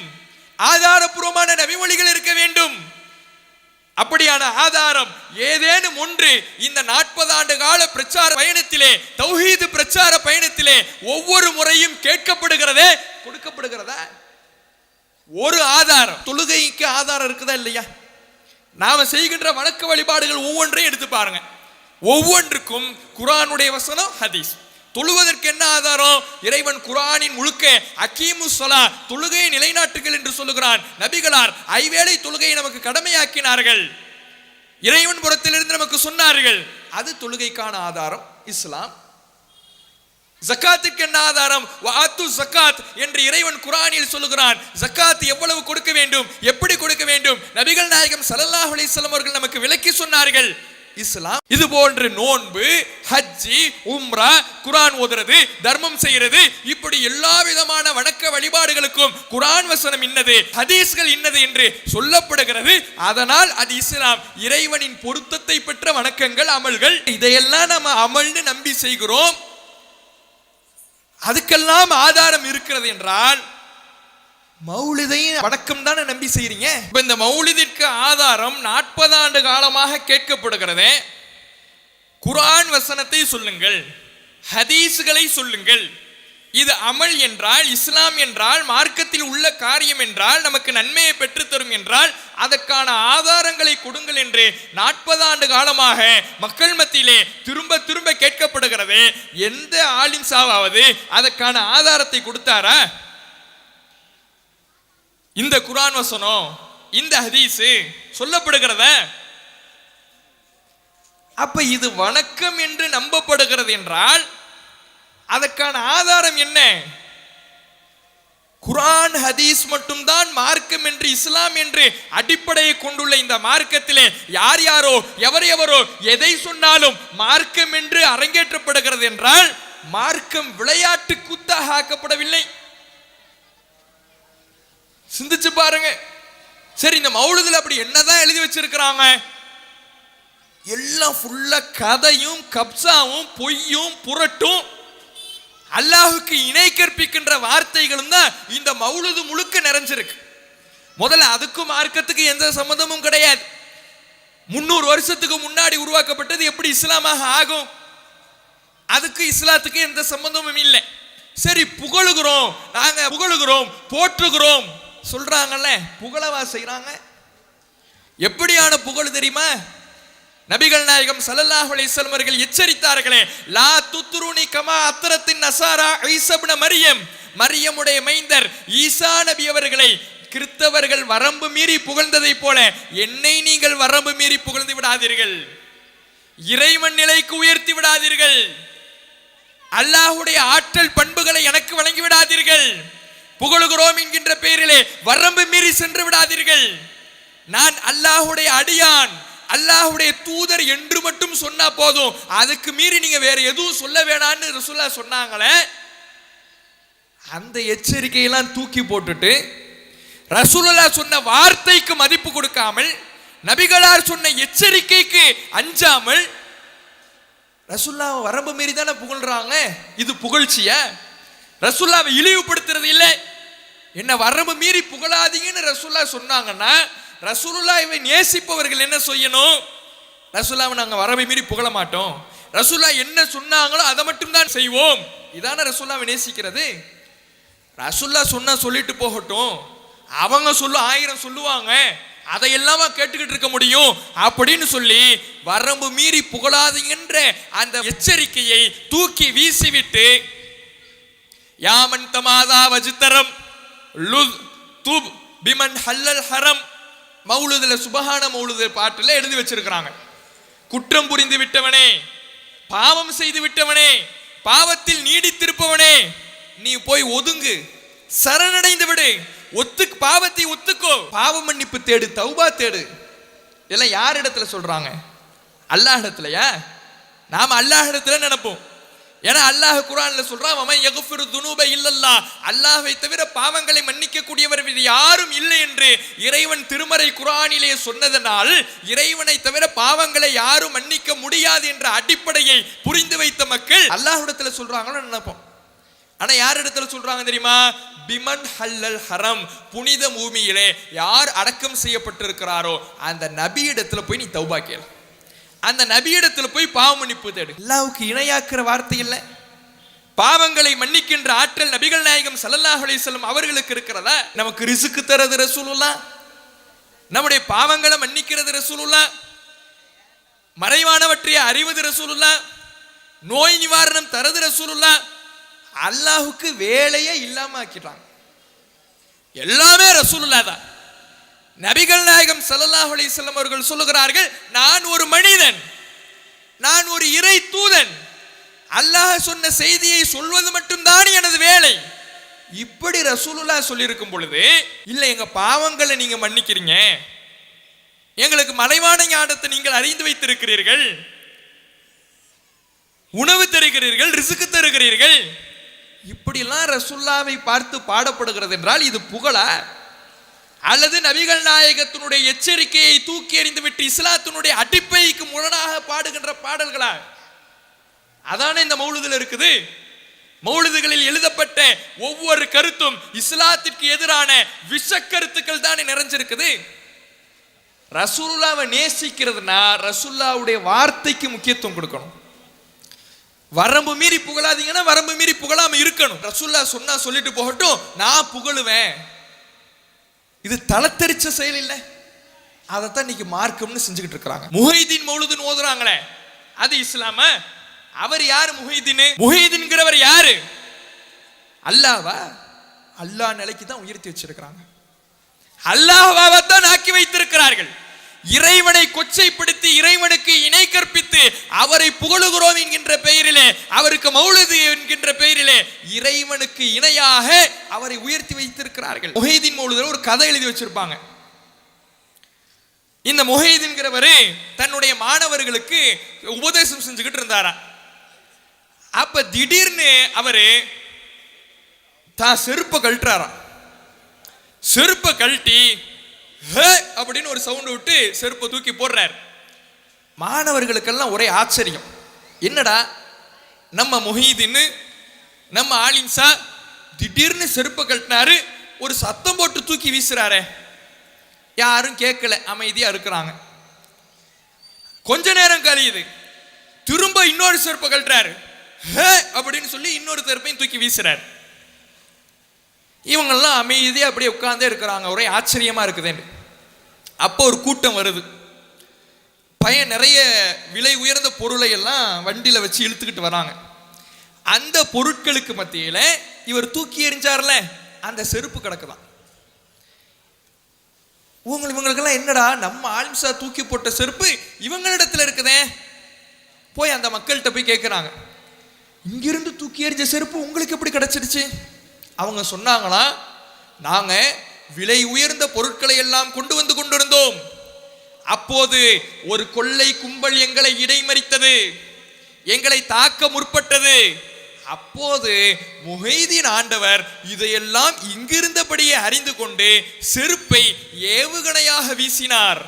ஆதாரபூர்வமான நபிமொழிகள் இருக்க வேண்டும். அப்படியான ஆதாரம் ஏதேனும் ஒன்று இந்த 40 ஆண்டு கால பிரச்சார பயணத்திலே, தௌஹீது பிரச்சார பயணத்திலே ஒவ்வொரு முறையும் கேட்கப்படுகிறதே, கொடுக்கப்படுகிறதா? ஒரு ஆதாரம், தொழுகைக்கு ஆதாரம் இருக்குதா இல்லையா? நாம செய்கின்ற வணக்க வழிபாடுகள் ஒவ்வொன்றையும் எடுத்து பாருங்க, ஒவ்வொன்றுக்கும் குர்ஆனுடைய வசனம், ஹதீஸ். தொழுவதற்கு என்ன ஆதாரம்? இறைவன் குர்ஆனின் முழுக்க அகீமுஸ் ஸலா, தொழுகையை நிலைநாட்டுங்கள் என்று சொல்லுகிறான். நபிகளார் ஐவேளை தொழுகையை நமக்கு கடமையாக்கினார்கள், இறைவன் புறத்திலிருந்து நமக்கு சொன்னார்கள். அது தொழுகைக்கான ஆதாரம் இஸ்லாம். ஜகாத்துக்கு என்ன ஆதாரம்? வஆத்து ஜகாத் என்று இறைவன் குர்ஆனில் சொல்லுகிறான். ஜகாத் எவ்வளவு கொடுக்க வேண்டும், எப்படி கொடுக்க வேண்டும், நபிகள் நாயகம் ஸல்லல்லாஹு அலைஹி வஸல்லம் அவர்கள் நமக்கு விளக்கி சொன்னார்கள். இஸ்லாம் இது போன்று நோன்பு, ஹஜ்ஜி, உம்ரா, குர்ஆன் ஓதுறது, தர்மம் செய்யறது, இப்படி எல்லா விதமான வணக்க வழிபாடுகளுக்கும் குர்ஆன் வசனம் இன்னது, ஹதீஸ்கள் இன்னது என்று சொல்லப்படுகிறது. அதனால் அது இஸ்லாம், இறைவனின் பொருத்தத்தை பெற்ற வணக்கங்கள், அமல்கள். இதையெல்லாம் நம்ம அமல்னு நம்பி செய்கிறோம். அதுக்கெல்லாம் ஆதாரம் இருக்கிறது என்றால் மௌலிதையும் வணக்கம் தானே நம்பி செய்றீங்க. இந்த மௌலிதிற்கு ஆதாரம் 40 ஆண்டு காலமாக கேட்கப்படுகிறது. குர்ஆன் வசனத்தை சொல்லுங்கள், ஹதீஸ்களை சொல்லுங்கள். இது அமல் என்றால், இஸ்லாம் என்றால், மார்க்கத்தில் உள்ள காரியம் என்றால், நமக்கு நன்மையை பெற்றுத்தரும் என்றால் அதற்கான ஆதாரங்களை கொடுங்கள் என்று 40 ஆண்டு காலமாக மக்கள் மத்தியிலே திரும்ப திரும்ப கேட்கப்படுகிறது. எந்த ஆலிம் சாவாவது அதற்கான ஆதாரத்தை கொடுத்தாரா? இந்த குர்ஆன் வசனம், இந்த ஹதீஸ் சொல்லப்படுகிறத. அப்ப இது வணக்கம் என்று நம்பப்படுகிறது என்றால் அதற்கான ஆதாரம் என்ன? குர்ஆன் ஹதீஸ் மட்டும்தான் மார்க்கம் என்று, இஸ்லாம் என்று அடிப்படையை கொண்டுள்ள இந்த மார்க்கத்திலே யார் யாரோ எவர் எவரோ எதை சொன்னாலும் மார்க்கம் என்று அரங்கேற்றப்படுகிறது என்றால் மார்க்கம் விளையாட்டு கூத்தாக ஆக்கப்படவில்லை. சிந்திச்சு பாருங்க. சரி, இந்த மௌலிதுல அப்படி என்னதான் எழுதி வச்சிருக்கிறாங்க? எல்லாம் ஃபுல்லா கதையும் கப்சாவும் பொய்யும் புரட்டும். அல்லாஹுக்கு இணை கற்பிக்கின்ற வார்த்தைகளும் தான் இந்த மௌலுது முழுக்க நிறைஞ்சிருக்கு. முதல்ல அதுக்கும் மார்க்கத்துக்கு எந்த சம்பந்தமும் கிடையாது. 300 வருஷத்துக்கு முன்னாடி உருவாக்கப்பட்டது எப்படி இஸ்லாமாக ஆகும்? அதுக்கு இஸ்லாத்துக்கு எந்த சம்பந்தமும் இல்லை. சரி, புகழுகிறோம், நாங்க புகழுகிறோம், போற்றுகிறோம் சொல்றாங்கல்ல, புகழவா செய்றாங்க? எப்படியான புகழ் தெரியுமா? நபிகள் நாயகம் ஸல்லல்லாஹு அலைஹி வஸல்லம் அவர்கள் எச்சரித்தார்களே, லா துத்ருனி கமா அத்ரத்தின் நஸாரா ஈஸா இப்னு மரியம், மரியமுடைய மைந்தர் ஈசா நபி அவர்களை கிறிஸ்தவர்கள் வரம்பு மீறி புகழ்ந்ததை போல என்னை நீங்கள் வரம்பு மீறி புகழ்ந்து விடாதீர்கள், இறைவன் நிலைக்கு உயர்த்தி விடாதீர்கள், அல்லாஹ்வுடைய ஆற்றல் பண்புகளை எனக்கு வழங்கி விடாதீர்கள், புகழுகிறோம் என்கின்ற பெயரிலே வரம்பு மீறி சென்று விடாதீர்கள். நான் அல்லாஹ்வுடைய அடியான், அல்லாஹ்வுடைய தூதர் என்று மட்டும் சொன்னா போதும், அதுக்கு மீறி நீங்க வேற எதுவும் சொல்ல வேணான்னு ரசூலுல்லாஹ் சொன்னாங்களே. அந்த எச்சரிக்கையெல்லாம் தூக்கி போட்டுட்டு ரசூலுல்லாஹ் சொன்ன வார்த்தைக்கு மதிப்பு கொடுக்காமல், நபிகளார் சொன்ன எச்சரிக்கைக்கு அஞ்சாமல் ரசூலுல்லாஹ் வரம்பு மீறி தானே புகழ்றாங்க. இது புகழ்ச்சியா? ரசூலுல்லாஹ்வை இழிவுபடுத்துறது இல்லை. என்ன வரம்பு மீறி புகழாதீங்கன்னு ரசூலுல்லாஹ் சொன்னாங்கன்னா ரசூலுல்லாஹ்வை நேசிப்பவர்கள் என்ன செய்யணும்? ரசூலுல்லாஹ்வை நாங்க வரம்பு மீறி புகழ மாட்டோம், ரசூலுல்லாஹ் என்ன சொன்னாங்களோ அதை மட்டும் தான் செய்வோம், இதான ரசூலுல்லாஹ்வை நேசிக்கிறது. ரசூலுல்லாஹ் சொன்னா சொல்லிட்டு போகட்டும், அவங்க 1000 சொல்லுவாங்க, அதையெல்லாமா கேட்டுக்கிட்டு இருக்க முடியும் அப்படின்னு சொல்லி வரம்பு மீறி புகழாதீங்கன்ற அந்த எச்சரிக்கையை தூக்கி வீசிவிட்டு, யாமன் தமாதா வஜ்தரம் லுத் துப் பிமன் ஹல்லல் ஹரம், மௌலுதுல சுபஹான மௌலுது பாட்டுல எழுதி வச்சிருக்கிறாங்க. குற்றம் புரிந்து விட்டவனே, பாவம் செய்து விட்டவனே, பாவத்தில் நீடித்திருப்பவனே, நீ போய் ஒதுங்கு, சரணடைந்து விடு, பாவத்தை ஒத்துக்கோ, பாவ மன்னிப்பு தேடு, தௌபா தேடு. இதெல்லாம் யார் இடத்துல சொல்றாங்க? அல்லாஹ் இடத்துலயா? நாம அல்லாஹ் இடத்துல நினைப்போம். ஏன்னா அல்லாஹ் குர்ஆன்ல சொல்றான், வமன் யக்ஃபிரு துனூப இல்லல்லாஹ், அல்லாஹ்வை தவிர பாவங்களை மன்னிக்க கூடியவர் வேறு யாரும் இல்லை என்று இறைவன் திருமறை குர்ஆனிலே சொன்னதனால் இறைவனை தவிர பாவங்களை யாரும் மன்னிக்க முடியாது என்ற அடிப்படையை புரிந்து வைத்த மக்கள் அல்லாஹ் இடத்துல சொல்றாங்கன்னு நினைப்போம். ஆனா யார் இடத்துல சொல்றாங்க தெரியுமா? பிமன் ஹல்லல் ஹரம், புனித பூமியிலே யார் அடக்கம் செய்யப்பட்டிருக்கிறாரோ அந்த நபி இடத்துல போய் நீ தௌபா கேளு, அந்த நபி இடத்துல போய் பாவ மன்னிப்பு தேடு. அல்லாஹ்வுக்கு இணையாக்குற வார்த்தை இல்லை. பாவங்களை மன்னிக்கின்ற ஆற்றல் நபிகள் நாயகம் ஸல்லல்லாஹு அலைஹி வஸல்லம் அவர்களுக்கு இருக்கிறதா? நமக்கு ரிஸ்க் தரது ரசூலுல்லாஹ், நம்முடைய பாவங்களை மன்னிக்கிறது ரசூலுல்லாஹ், மறைவானவற்றை அறிவது ரசூலுல்லாஹ், நோய் நிவாரணம் தரது ரசூலுல்லாஹ். அல்லாஹ்வுக்கு வேலையே இல்லாம ஆக்கிட்டாங்க. எல்லாமே ரசூலுல்லாஹ் தான். நபிகள் நாயகம் ஸல்லல்லாஹு அலைஹி வஸல்லம் அவர்கள் சொல்லுகிறார்கள், நான் ஒரு மனிதன், நான் ஒரு இறை தூதன், அல்லாஹ் சொன்ன செய்தியை சொல்வது மட்டும்தான் எனது வேலை. இப்படி ரசூலுல்லாஹ் சொல்லியிருக்கும் பொழுது, இல்ல எங்க பாவங்களை நீங்க மன்னிக்கிறீங்க, எங்களுக்கு மறைவான ஞானத்தை நீங்கள் அறிந்து வைத்திருக்கிறீர்கள், உணவு தருகிறீர்கள், ரிஸ்க் தருகிறீர்கள், இப்படிலாம் ரசூலுல்லாஹ்வை பார்த்து பாடப்படுகிறது என்றால் இது புகழா? அல்லது நபிகள் நாயகத்தினுடைய எச்சரிக்கையை தூக்கி எறிந்து விட்டு இஸ்லாத்தினுடைய அடிப்படைக்கு முரணாக பாடுகின்ற பாடல்களா? அதானே இந்த மௌலுதுல இருக்குது. மௌலுதுகளில் எழுதப்பட்ட ஒவ்வொரு கருத்தும் இஸ்லாத்திற்கு எதிரான விஷ கருத்துக்கள் தானே நிறைஞ்சிருக்குது. ரசூலுல்லாஹ்வை நேசிக்கிறதுனா ரசூலுல்லாஹ்வுடைய வார்த்தைக்கு முக்கியத்துவம் கொடுக்கணும். வரம்பு மீறி புகழாதீங்கன்னா வரம்பு மீறி புகழாம இருக்கணும். ரசூலுல்லாஹ் சொன்னா சொல்லிட்டு போகட்டும், நான் புகழுவேன், இது தலத்தெரிச்ச செயல் இல்லை. அதைத்தான் இன்னைக்கு மார்க்கம்னு செஞ்சுக்கிட்டு இருக்கிறாங்க. முஹைதீன் மௌலுதுன்னு ஓதுறாங்களே, அது இஸ்லாம? அவர் யாரு முஹைதீன்? முஹைதீன்கிறவர் யாரு? அல்லாஹ்வா? அல்லாஹ் நிலைக்கு தான் உயர்த்தி வச்சிருக்கிறாங்க. அல்லாஹ்வாவை தான் ஆக்கி வைத்திருக்கிறார்கள். இறைவனை கொச்சைப்படுத்தி இறைவனுக்கு இணை கற்பித்து அவரை புகழுகிறோம் என்கின்ற பெயரிலே, அவருக்கு மௌலுது என்கின்ற பெயரிலே இறைவனுக்கு இணையாக அவரை உயர்த்தி வைத்திருக்கிறார்கள். முஹைதீன் மௌலுதுல ஒரு கதை எழுதி வச்சிருப்பாங்க. இந்த முஹைதீன்கிறவரு தன்னுடைய மாணவர்களுக்கு உபதேசம் செஞ்சுக்கிட்டு இருந்தாரா. அப்ப திடீர்னு அவரு தான் செருப்பை கழட்டுறாராம். செருப்பை கழட்டி அப்படின்னு ஒரு சவுண்ட் விட்டு செருப்பை தூக்கி போடுறார். மாணவர்களுக்கெல்லாம் ஒரே ஆச்சரியம், என்னடா நம்ம முஹைதீன் நம்ம ஆலிம்சா திடீர்னு செருப்பை கட்டினாரு, ஒரு சத்தம் போட்டு தூக்கி வீசுறாரே, யாரும் கேட்கல, அமைதியா இருக்கிறாங்க. கொஞ்ச நேரம் கழியுது, திரும்ப இன்னொரு செருப்பை கட்டுறாரு, அப்படின்னு சொல்லி இன்னொரு செருப்பையும் தூக்கி வீசுறாரு. இவங்கெல்லாம் அமைதியா அப்படியே உட்கார்ந்தே இருக்கிறாங்க, ஒரே ஆச்சரியமா இருக்குது. அப்போ ஒரு கூட்டம் வருது. பையன் நிறைய விலை உயர்ந்த பொருளை எல்லாம் வண்டியில வச்சு இழுத்துக்கிட்டு வராங்க. அந்த பொருட்களுக்கு மத்தியில இவர் தூக்கி எறிஞ்சார்ல அந்த செருப்பு கிடக்குதான். இவங்களுக்கெல்லாம் என்னடா, நம்ம ஆலிம்சா தூக்கி போட்ட செருப்பு இவங்களிடத்துல இருக்குதே. போய் அந்த மக்கள்கிட்ட போய் கேட்கிறாங்க, இங்கிருந்து தூக்கி எறிஞ்ச செருப்பு உங்களுக்கு எப்படி கிடைச்சிருச்சு? அவங்க சொன்னாங்களா, நாங்க விலை உயர்ந்த பொருட்களை எல்லாம் கொண்டு வந்து கொண்டிருந்தோம். அப்போது ஒரு கொள்ளை கும்பல் எங்களை இடைமறித்தது, எங்களை தாக்க முற்பட்டது. அப்போது முஹைதீன் ஆண்டவர் இதையெல்லாம் இங்கிருந்தபடியே அறிந்து கொண்டு செருப்பை ஏவுகணையாக வீசினார்.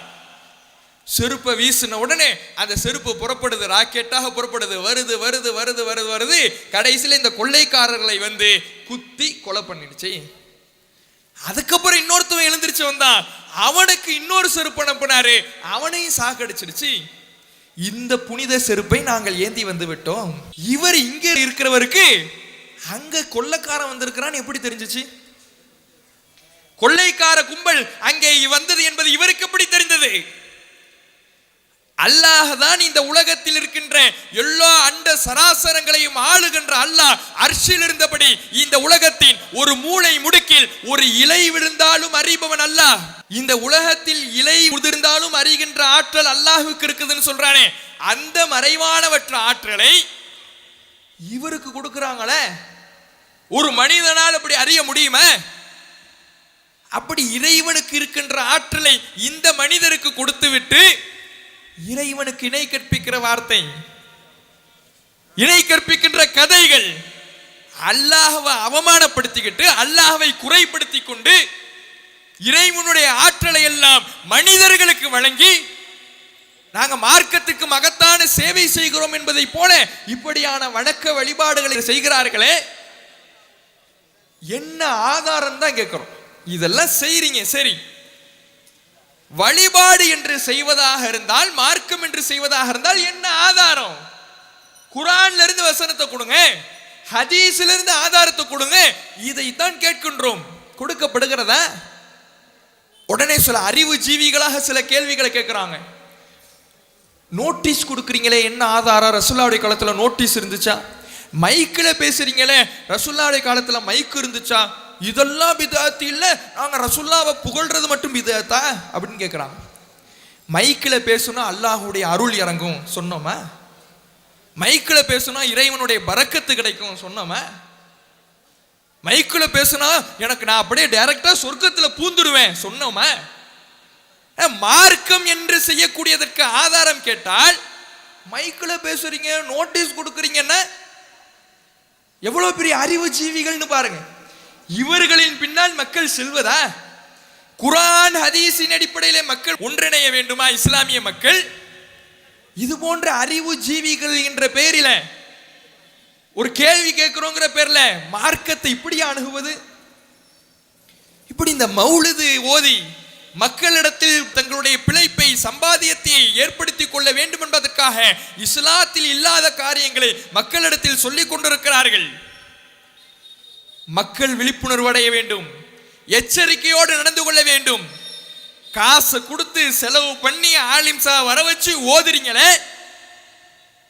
செருப்பை வீசின உடனே அந்த செருப்பு புறப்படுது, ராக்கெட்டாக புறப்படுது, வருது வருது வருது வருது வருது. கடைசியில் இந்த கொள்ளைக்காரர்களை வந்து குத்தி கொலை பண்ணிடுச்சு. அதுக்கப்புறம் இன்னொருத்தவன் எழுந்திருச்சு வந்தான், அவனுக்கு இன்னொரு செருப்பு அனுப்பினாரு, அவனையும் சாகடிச்சிடுச்சு. இந்த புனித செருப்பை நாங்கள் ஏந்தி வந்து விட்டோம். இவர் இங்க இருக்கிறவருக்கு அங்க கொள்ளைக்காரன் வந்திருக்கிறான் எப்படி தெரிஞ்சிச்சு? கொள்ளைக்கார கும்பல் அங்கே வந்தது என்பது இவருக்கு எப்படி தெரிந்தது? அல்லாஹ் தான் இந்த உலகத்தில் இருக்கின்ற எல்லா அண்ட சராசரங்களையும் ஆளுகின்ற அல்லாஹ் அர்ஷில் இருந்தபடி இந்த உலகத்தின் ஒரு மூளை முடுக்கில் ஒரு இலை விழுந்தாலும் அறிபவன் அல்லாஹ். இந்த உலகத்தில் இலை உதிர்ந்தாலும் அறிகின்ற ஆற்றல் அல்லாஹ்வுக்கு இருக்குதுன்னு சொல்றானே, அந்த மறைவானவற்ற ஆற்றலை இவருக்கு கொடுக்கிறாங்களே. ஒரு மனிதனால் அப்படி அறிய முடியுமா? அப்படி இறைவனுக்கு இருக்கின்ற ஆற்றலை இந்த மனிதருக்கு கொடுத்து விட்டு இறைவனுக்கு இணை கற்பிக்கிற வார்த்தை, இணை கற்பிக்கின்ற கதைகள், அல்லாஹ்வை அவமானப்படுத்திக்கிட்டு அல்லாஹ்வை குறைப்படுத்தி கொண்டு இறைவனுடைய ஆற்றலை எல்லாம் மனிதர்களுக்கு வழங்கி நாங்க மார்க்கத்துக்கு மகத்தான சேவை செய்கிறோம் என்பதை போல இப்படியான வணக்க வழிபாடுகளை செய்கிறார்களே, என்ன ஆதாரம் தான் கேட்கிறோம். இதெல்லாம் செய்றீங்க சரி, வழிபாடு என்று செய்வதாக இருந்தால், மார்க்கம் என்று செய்வதாக இருந்தால் என்ன ஆதாரம்? குர்ஆன்ல இருந்து வசனத்தை கொடுங்க, ஹதீஸ்ல இருந்து ஆதாரத்தை கொடுங்க. இதைத்தான் கேட்கின்றோம். கொடுக்கப்படுகிறதா? உடனே சில அறிவு ஜீவிகளாக சில கேள்விகளை கேட்கிறாங்க. நோட்டீஸ் கொடுக்குறீங்களே, என்ன ஆதாரம்? ரசூலுல்லாஹ்வுடைய காலத்துல நோட்டீஸ் இருந்துச்சா? மைக்கில் பேசுறீங்களே, ரசூலுல்லாஹ்வுடைய காலத்துல மைக் இருந்துச்சா? இதெல்லாம் பிதாத்து இல்ல, நாங்க ரசூலுல்லாஹ்வை புகழ்றது மட்டும் பிதாத்தா அப்படின்னு கேட்கிறாங்க. மைக்கில் பேசுனா அல்லாஹ்வுடைய அருள் இறங்கும் சொன்னோமா? மைக்கில் பேசுனா இறைவனுடைய பரக்கத்து கிடைக்கும் சொன்னோமா? மைக்கில் பேசுனா எனக்கு நான் அப்படியே டைரக்டா சொர்க்கத்துல பூந்துடுவேன் சொன்னோமா? மார்க்கம் என்று செய்யக்கூடியதற்கு ஆதாரம் கேட்டால், மைக்கில் பேசுறீங்க, நோட்டீஸ் கொடுக்குறீங்கன்னா எவ்வளவு பெரிய அறிவு ஜீவிகள்னு பாருங்க. இவர்களின் பின்னால் மக்கள் செல்வதா? குர்ஆன் ஹதீஸின் அடிப்படையில் மக்கள் ஒன்றிணைய வேண்டுமா? இஸ்லாமிய மக்கள் இது போன்ற அறிவு ஜீவிகள் என்ற பெயரில ஒரு கேள்வி கேட்கிறோங்கிற பேர்ல மார்க்கத்தை இப்படி அணுகுவது? இப்படி இந்த மௌலிது ஓதி மக்களிடத்தில் தங்களுடைய பிழைப்பை சம்பாதியத்தை ஏற்படுத்திக் கொள்ள வேண்டும் என்பதற்காக இஸ்லாத்தில் இல்லாத காரியங்களை மக்களிடத்தில் சொல்லிக் கொண்டிருக்கிறார்கள். மக்கள் விழிப்புணர்வு அடைய வேண்டும், எச்சரிக்கையோடு நடந்து கொள்ள வேண்டும். காசு கொடுத்து செலவு பண்ணி ஆலிம்சா வர வச்சு ஓதுறீங்களே,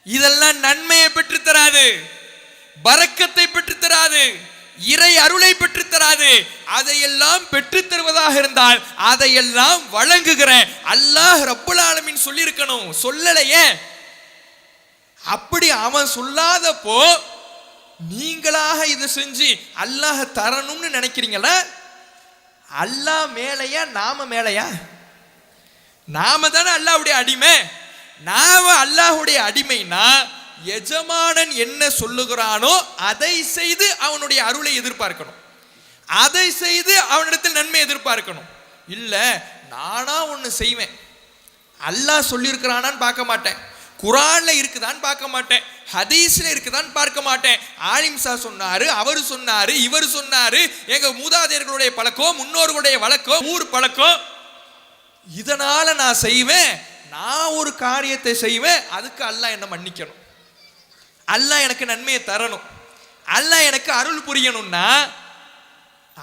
இதெல்லாம் நன்மையை பெற்று தராது, பரக்கத்தை பெற்று தராது, இறை அருளை பெற்று தராது. அதையெல்லாம் பெற்று தருவதாக இருந்தால் அதையெல்லாம் வழங்குகிற அல்லாஹ் ரப்புல் ஆலமீன் சொல்லி இருக்கணும், சொல்லலையே. அப்படி அவன் சொல்லாதப்போ நீங்களாக இதை செஞ்சு அல்லாஹ் தரணும்னு நினைக்கிறீங்களா? அல்லாஹ் மேலையா நாம மேலையா? நாம தானே அல்லாஹ்வுடைய அடிமை. நாம அல்லாஹ்வுடைய அடிமைனா எஜமானன் என்ன சொல்லுகிறானோ அதை செய்து அவனுடைய அருளை எதிர்பார்க்கணும், அதை செய்து அவனிடத்தில் நன்மை எதிர்பார்க்கணும். இல்ல நானா ஒன்னு செய்வேன், அல்லாஹ் சொல்லியிருக்கிறானான்னு பார்க்க மாட்டேன், குர்ஆன்ல இருக்குதான்னு பார்க்க மாட்டேன், ஹதீஸ்ல இருக்குதான்னு பார்க்க மாட்டேன். ஆலிம்சா சொன்னாரு, அவர் சொன்னாரு, இவர் சொன்னாரு, எங்க மூதாதையர்களுடைய பழக்கம், முன்னோர்களுடைய வழக்கம், ஊர் பழக்கம், இதனால நான் செய்வேன். நான் ஒரு காரியத்தை செய்வேன், அதுக்கு அல்லாஹ் என்ன மன்னிக்கணும், அல்லாஹ் எனக்கு நன்மையை தரணும், அல்லாஹ் எனக்கு அருள் புரியணும்னா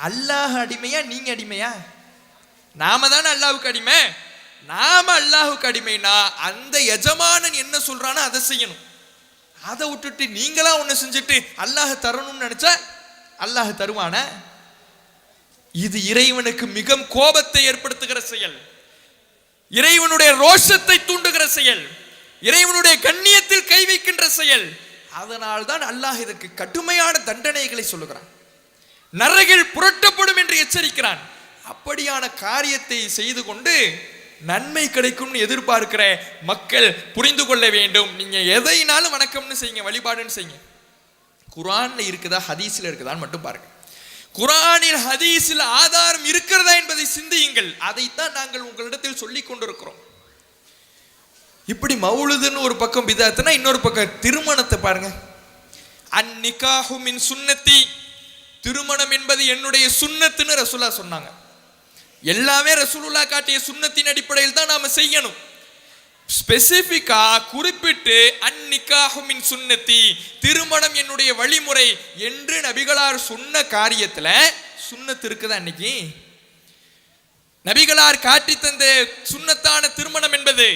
அல்லாஹ் அடிமையா நீங்க அடிமையா? நாம தானே அல்லாஹ்வுக்கு அடிமை. நாம அல்லாஹ்வுக்கு அடிமைனா அந்த எஜமானன் என்ன சொல்றானோ அதை செய்யணும். அதை விட்டுட்டு நீங்களா ஒண்ணு செஞ்சுட்டு அல்லாஹ் தரணும்னு நினைச்சா அல்லாஹ் தருவானா? இது இறைவனுக்கு மிக கோபத்தை ஏற்படுத்துகிற செயல், இறைவனுடைய ரோஷத்தை தூண்டுகிற செயல், இறைவனுடைய கண்ணியத்தில் கை வைக்கின்ற செயல். அதனால் தான் அல்லாஹ் இதற்கு கடுமையான தண்டனைகளை சொல்லுகிறான், நரகில் புரட்டப்படும் என்று எச்சரிக்கிறான். அப்படியான காரியத்தை செய்து கொண்டு நன்மை கிடைக்கும்னு எதிர்பார்க்கிற மக்கள் புரிந்து கொள்ள வேண்டும். நீங்க எதைனாலும் வணக்கம்னு செய்யுங்க, வழிபாடுன்னு செய்யுங்க. குர்ஆன்ல இருக்குதா ஹதீஸ்ல இருக்குதான்னு மட்டும் பாருங்க. குர்ஆனில் ஹதீஸில் ஆதாரம் இருக்கிறதா என்பதை சிந்தியுங்கள். அதைத்தான் நாங்கள் உங்களிடத்தில் சொல்லிக் கொண்டிருக்கிறோம். இப்படி மௌலுதுன்னு ஒரு பக்கம் பிதாத்துனா, இன்னொரு பக்கம் திருமணத்தை பாருங்க. அந்நிகாஹு மின் சுன்னத்தி, திருமணம் என்பது என்னுடைய சுன்னத்துன்னு ரசூலுல்லாஹ் சொன்னாங்க. எல்லாமே ரசூலுல்லாஹ் காட்டிய சுன்னத்தின் அடிப்படையில் தான் நாம செய்யணும். ஸ்பெசிபிக்கா குறிப்பிட்டு அந்நிகாஹு மின் சுன்னத்தி, திருமணம் என்னுடைய வழிமுறை என்று நபிகளார் சொன்ன காரியத்துல சுன்னத்து இருக்குதா? அன்னைக்கு நபிகளார் காட்டி தந்த சுன்னத்தான திருமணம் என்பது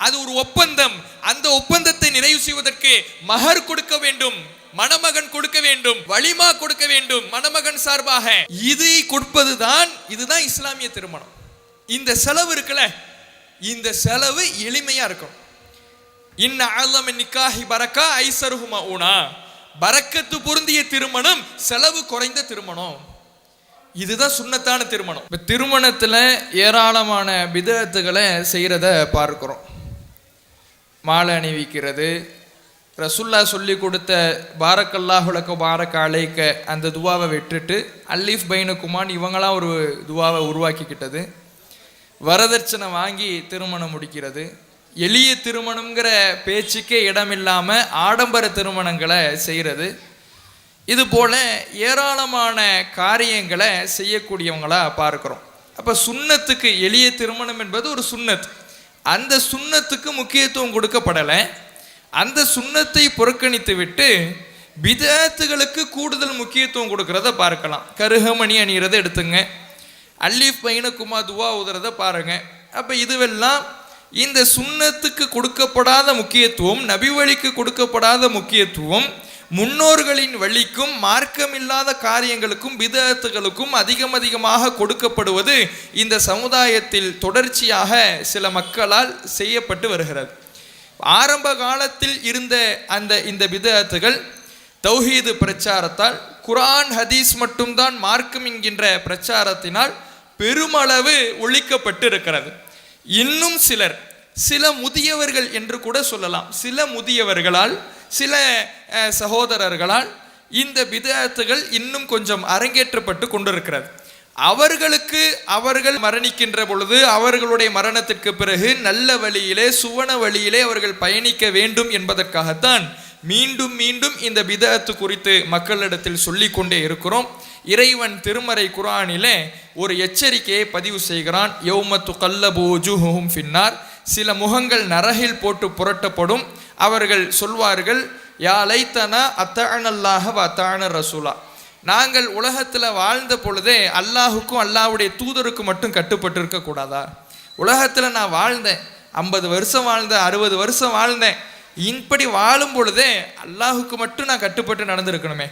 அது ஒரு ஒப்பந்தம். அந்த ஒப்பந்தத்தை நிறைவு செய்வதற்கு மஹர் கொடுக்க வேண்டும், மணமகன் கொடுக்க வேண்டும், வலிமா கொடுக்க வேண்டும் மணமகன் சார்பாக. இது கொடுப்பதுதான், இதுதான் இஸ்லாமிய திருமணம். இந்த செலவு இருக்குல்ல, இந்த செலவு எளிமையா இருக்கும். இன்ன அஅலம நிக்காஹி பரக்கா ஐஸருஹுமா ஊனா, பரக்கத்து பொருந்திய திருமணம் செலவு குறைந்த திருமணம். இதுதான் சுன்னத்தான திருமணம். இப்ப திருமணத்துல ஏராளமான பிதஅத்துகளை செய்யறத பார்க்கிறோம். மாலை அணிவிக்கிறது, ரசூலுல்லாஹ் சொல்லி கொடுத்த பாரக்கல்லாஹு லக பாரக அலைக்க அந்த துவாவை விட்டுட்டு அல்லீஃப் பைனகுமான் இவங்களாம் ஒரு துவாவை உருவாக்கிக்கிட்டது, வரதட்சணை வாங்கி திருமணம் முடிக்கிறது, எளிய திருமணம்ங்கிற பேச்சுக்கே இடமில்லாம ஆடம்பர திருமணங்களை செய்கிறது, இது போல ஏராளமான காரியங்களை செய்யக்கூடியவங்களா பார்க்கிறோம். அப்ப சுன்னத்துக்கு, எளிய திருமணம் என்பது ஒரு சுன்னத், அந்த சுன்னத்துக்கு முக்கியத்துவம் கொடுக்கப்படலை. அந்த சுன்னத்தை புறக்கணித்து விட்டு பிதஅத்துகளுக்கு கூடுதல் முக்கியத்துவம் கொடுக்கறத பார்க்கலாம். கருகமணி அணிகிறத எடுத்துங்க, அல்லீஃப் பைனகுமா துவா ஓதுறத பாருங்க. அப்ப இதுவெல்லாம் இந்த சுன்னத்துக்கு கொடுக்கப்படாத முக்கியத்துவம், நபி வழிக்கு கொடுக்கப்படாத முக்கியத்துவம், முன்னோர்களின் வழிக்கும் மார்க்கமில்லாத காரியங்களுக்கும் பிதஅத்துகளுக்கும் அதிகமாக கொடுக்கப்படுவது இந்த சமுதாயத்தில் தொடர்ச்சியாக சில மக்களால் செய்யப்பட்டு வருகிறது. ஆரம்ப காலத்தில் இருந்த இந்த பிதஅத்துகள் தௌஹீது பிரச்சாரத்தால், குர்ஆன் ஹதீஸ் மட்டும்தான் மார்க்கம் என்கின்ற பிரச்சாரத்தினால் பெருமளவு ஒழிக்கப்பட்டு இருக்கிறது. இன்னும் சிலர், சில முதியவர்கள் என்று கூட சொல்லலாம், சில முதியவர்களால், சில சகோதரர்களால் இந்த பிதஅத்துகள் இன்னும் கொஞ்சம் அரங்கேற்றப்பட்டு கொண்டிருக்கிறது. அவர்களுக்கு அவர்கள் மரணிக்கின்ற பொழுது, அவர்களுடைய மரணத்திற்கு பிறகு நல்ல வழியிலே, சுவன வழியிலே அவர்கள் பயணிக்க வேண்டும் என்பதற்காகத்தான் மீண்டும் மீண்டும் இந்த பிதஅத்து குறித்து மக்களிடத்தில் சொல்லிக் கொண்டே இருக்கிறோம். இறைவன் திருமறை குர்ஆனிலே ஒரு எச்சரிக்கையை பதிவு செய்கிறான். யௌம துகல்லபு வஜூஹுஹும் ஃபின்னார், சில முகங்கள் நரகில் போட்டு புரட்டப்படும். அவர்கள் சொல்வார்கள், யா லைத்தனா அத்தஅனல்லாஹ வ அத்தஅன ரசூலா, நாங்கள் உலகத்தில் வாழ்ந்த பொழுதே அல்லாஹுக்கும் அல்லாஹ்வுடைய தூதருக்கும் மட்டும் கட்டுப்பட்டு இருக்க கூடாதா? உலகத்தில் நான் வாழ்ந்தேன், 50 வருஷம் வாழ்ந்தேன், 60 வருஷம் வாழ்ந்தேன், இப்படி வாழும் பொழுதே அல்லாஹுக்கு மட்டும் நான் கட்டுப்பட்டு நடந்திருக்கணுமே,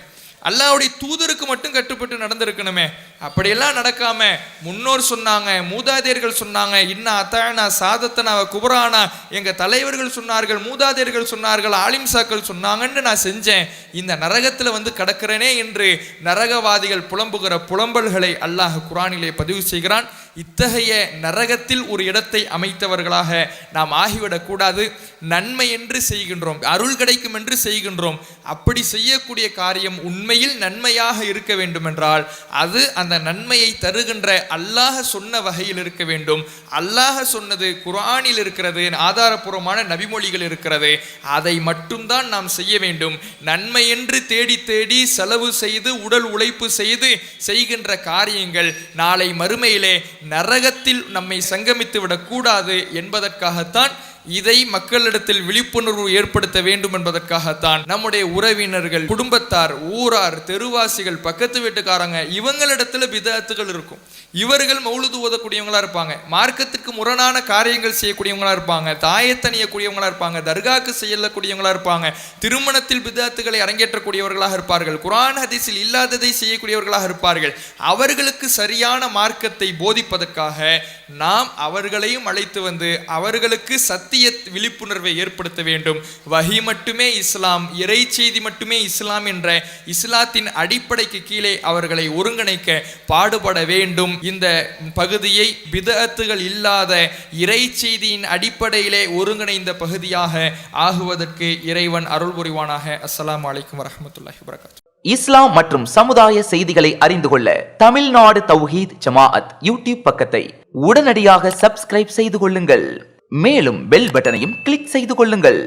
அல்லாஹ்வுடைய தூதருக்கு மட்டும் கட்டுப்பட்டு நடந்திருக்கணுமே. அப்படியெல்லாம் நடக்காம முன்னோர் சொன்னாங்க, மூதாதையர்கள் சொன்னாங்க, இன்ன அத்தானா சாதத்தனா குபரானா, எங்க தலைவர்கள் சொன்னார்கள், மூதாதையர்கள் சொன்னார்கள், ஆலிம்சாக்கள் சொன்னாங்கன்னு நான் செஞ்சேன், இந்த நரகத்துல வந்து கடக்கிறேனே என்று நரகவாதிகள் புலம்புகிற புலம்பல்களை அல்லாஹ் குர்ஆனிலே பதிவு செய்கிறான். இத்தகைய நரகத்தில் ஒரு இடத்தை அமைத்தவர்களாக நாம் ஆகிவிடக்கூடாது. நன்மை என்று செய்கின்றோம், அருள் கிடைக்கும் என்று செய்கின்றோம், அப்படி செய்யக்கூடிய காரியம் உண்மையில் நன்மையாக இருக்க வேண்டும் என்றால் அது அந்த அந்த நன்மையை தருகின்ற அல்லாஹ் சொன்ன வகையில் இருக்க வேண்டும். அல்லாஹ் சொன்னது குர்ஆனில் இருக்கிறது, ஆதாரபூர்வமான நபிமொழிகள் இருக்கிறது, அதை மட்டும்தான் நாம் செய்ய வேண்டும். நன்மை என்று தேடி தேடி செலவு செய்து உடல் உழைப்பு செய்து செய்கின்ற காரியங்கள் நாளை மறுமையிலே நரகத்தில் நம்மை சங்கமித்து விடக்கூடாது என்பதற்காகத்தான், இதை மக்களிடத்தில் விழிப்புணர்வு ஏற்படுத்த வேண்டும் என்பதற்காகத்தான் நம்முடைய உறவினர்கள், குடும்பத்தார், ஊரார், தெருவாசிகள், பக்கத்து வீட்டுக்காரங்க, இவங்களிடத்துல பிதஅத்துகள் இருக்கும். இவர்கள் மௌலுது ஓதக்கூடியவங்களா இருப்பாங்க, மார்க்கத்துக்கு முரணான காரியங்கள் செய்யக்கூடியவங்களா இருப்பாங்க, தாயத்தணியக்கூடியவங்களா இருப்பாங்க, தர்காக்கு செய்யக்கூடியவங்களா இருப்பாங்க, திருமணத்தில் பிதஅத்துகளை அரங்கேற்றக்கூடியவர்களாக இருப்பார்கள், குர்ஆன் ஹதீஸில் இல்லாததை செய்யக்கூடியவர்களாக இருப்பார்கள். அவர்களுக்கு சரியான மார்க்கத்தை போதிப்பதற்காக நாம் அவர்களையும் அழைத்து வந்து அவர்களுக்கு சத்திய விழிப்புணர்வை ஏற்படுத்த வேண்டும். வஹி மட்டுமே இஸ்லாம், இறை செய்தி மட்டுமே இஸ்லாம் என்ற இஸ்லாத்தின் அடிப்படைக்கு கீழே அவர்களை ஒருங்கிணைக்க பாடுபட வேண்டும். இந்த பகுதியை பிதஅத்துகள் இல்லாத இறை செய்தியின் அடிப்படையிலே ஒருங்கிணைந்த பகுதியாக ஆகுவதற்கு இறைவன் அருள் புரிவானாக. அஸ்ஸலாமு அலைக்கும் வரஹ்மத்துல்லாஹி வபரகாத்துஹு. இஸ்லாம் மற்றும் சமுதாய செய்திகளை அறிந்து கொள்ள தமிழ்நாடு தௌஹீத் ஜமாஅத் யூடியூப் பக்கத்தை உடனடியாக சப்ஸ்கிரைப் செய்து கொள்ளுங்கள். மேலும் பெல் பட்டனையும் கிளிக் செய்து கொள்ளுங்கள்.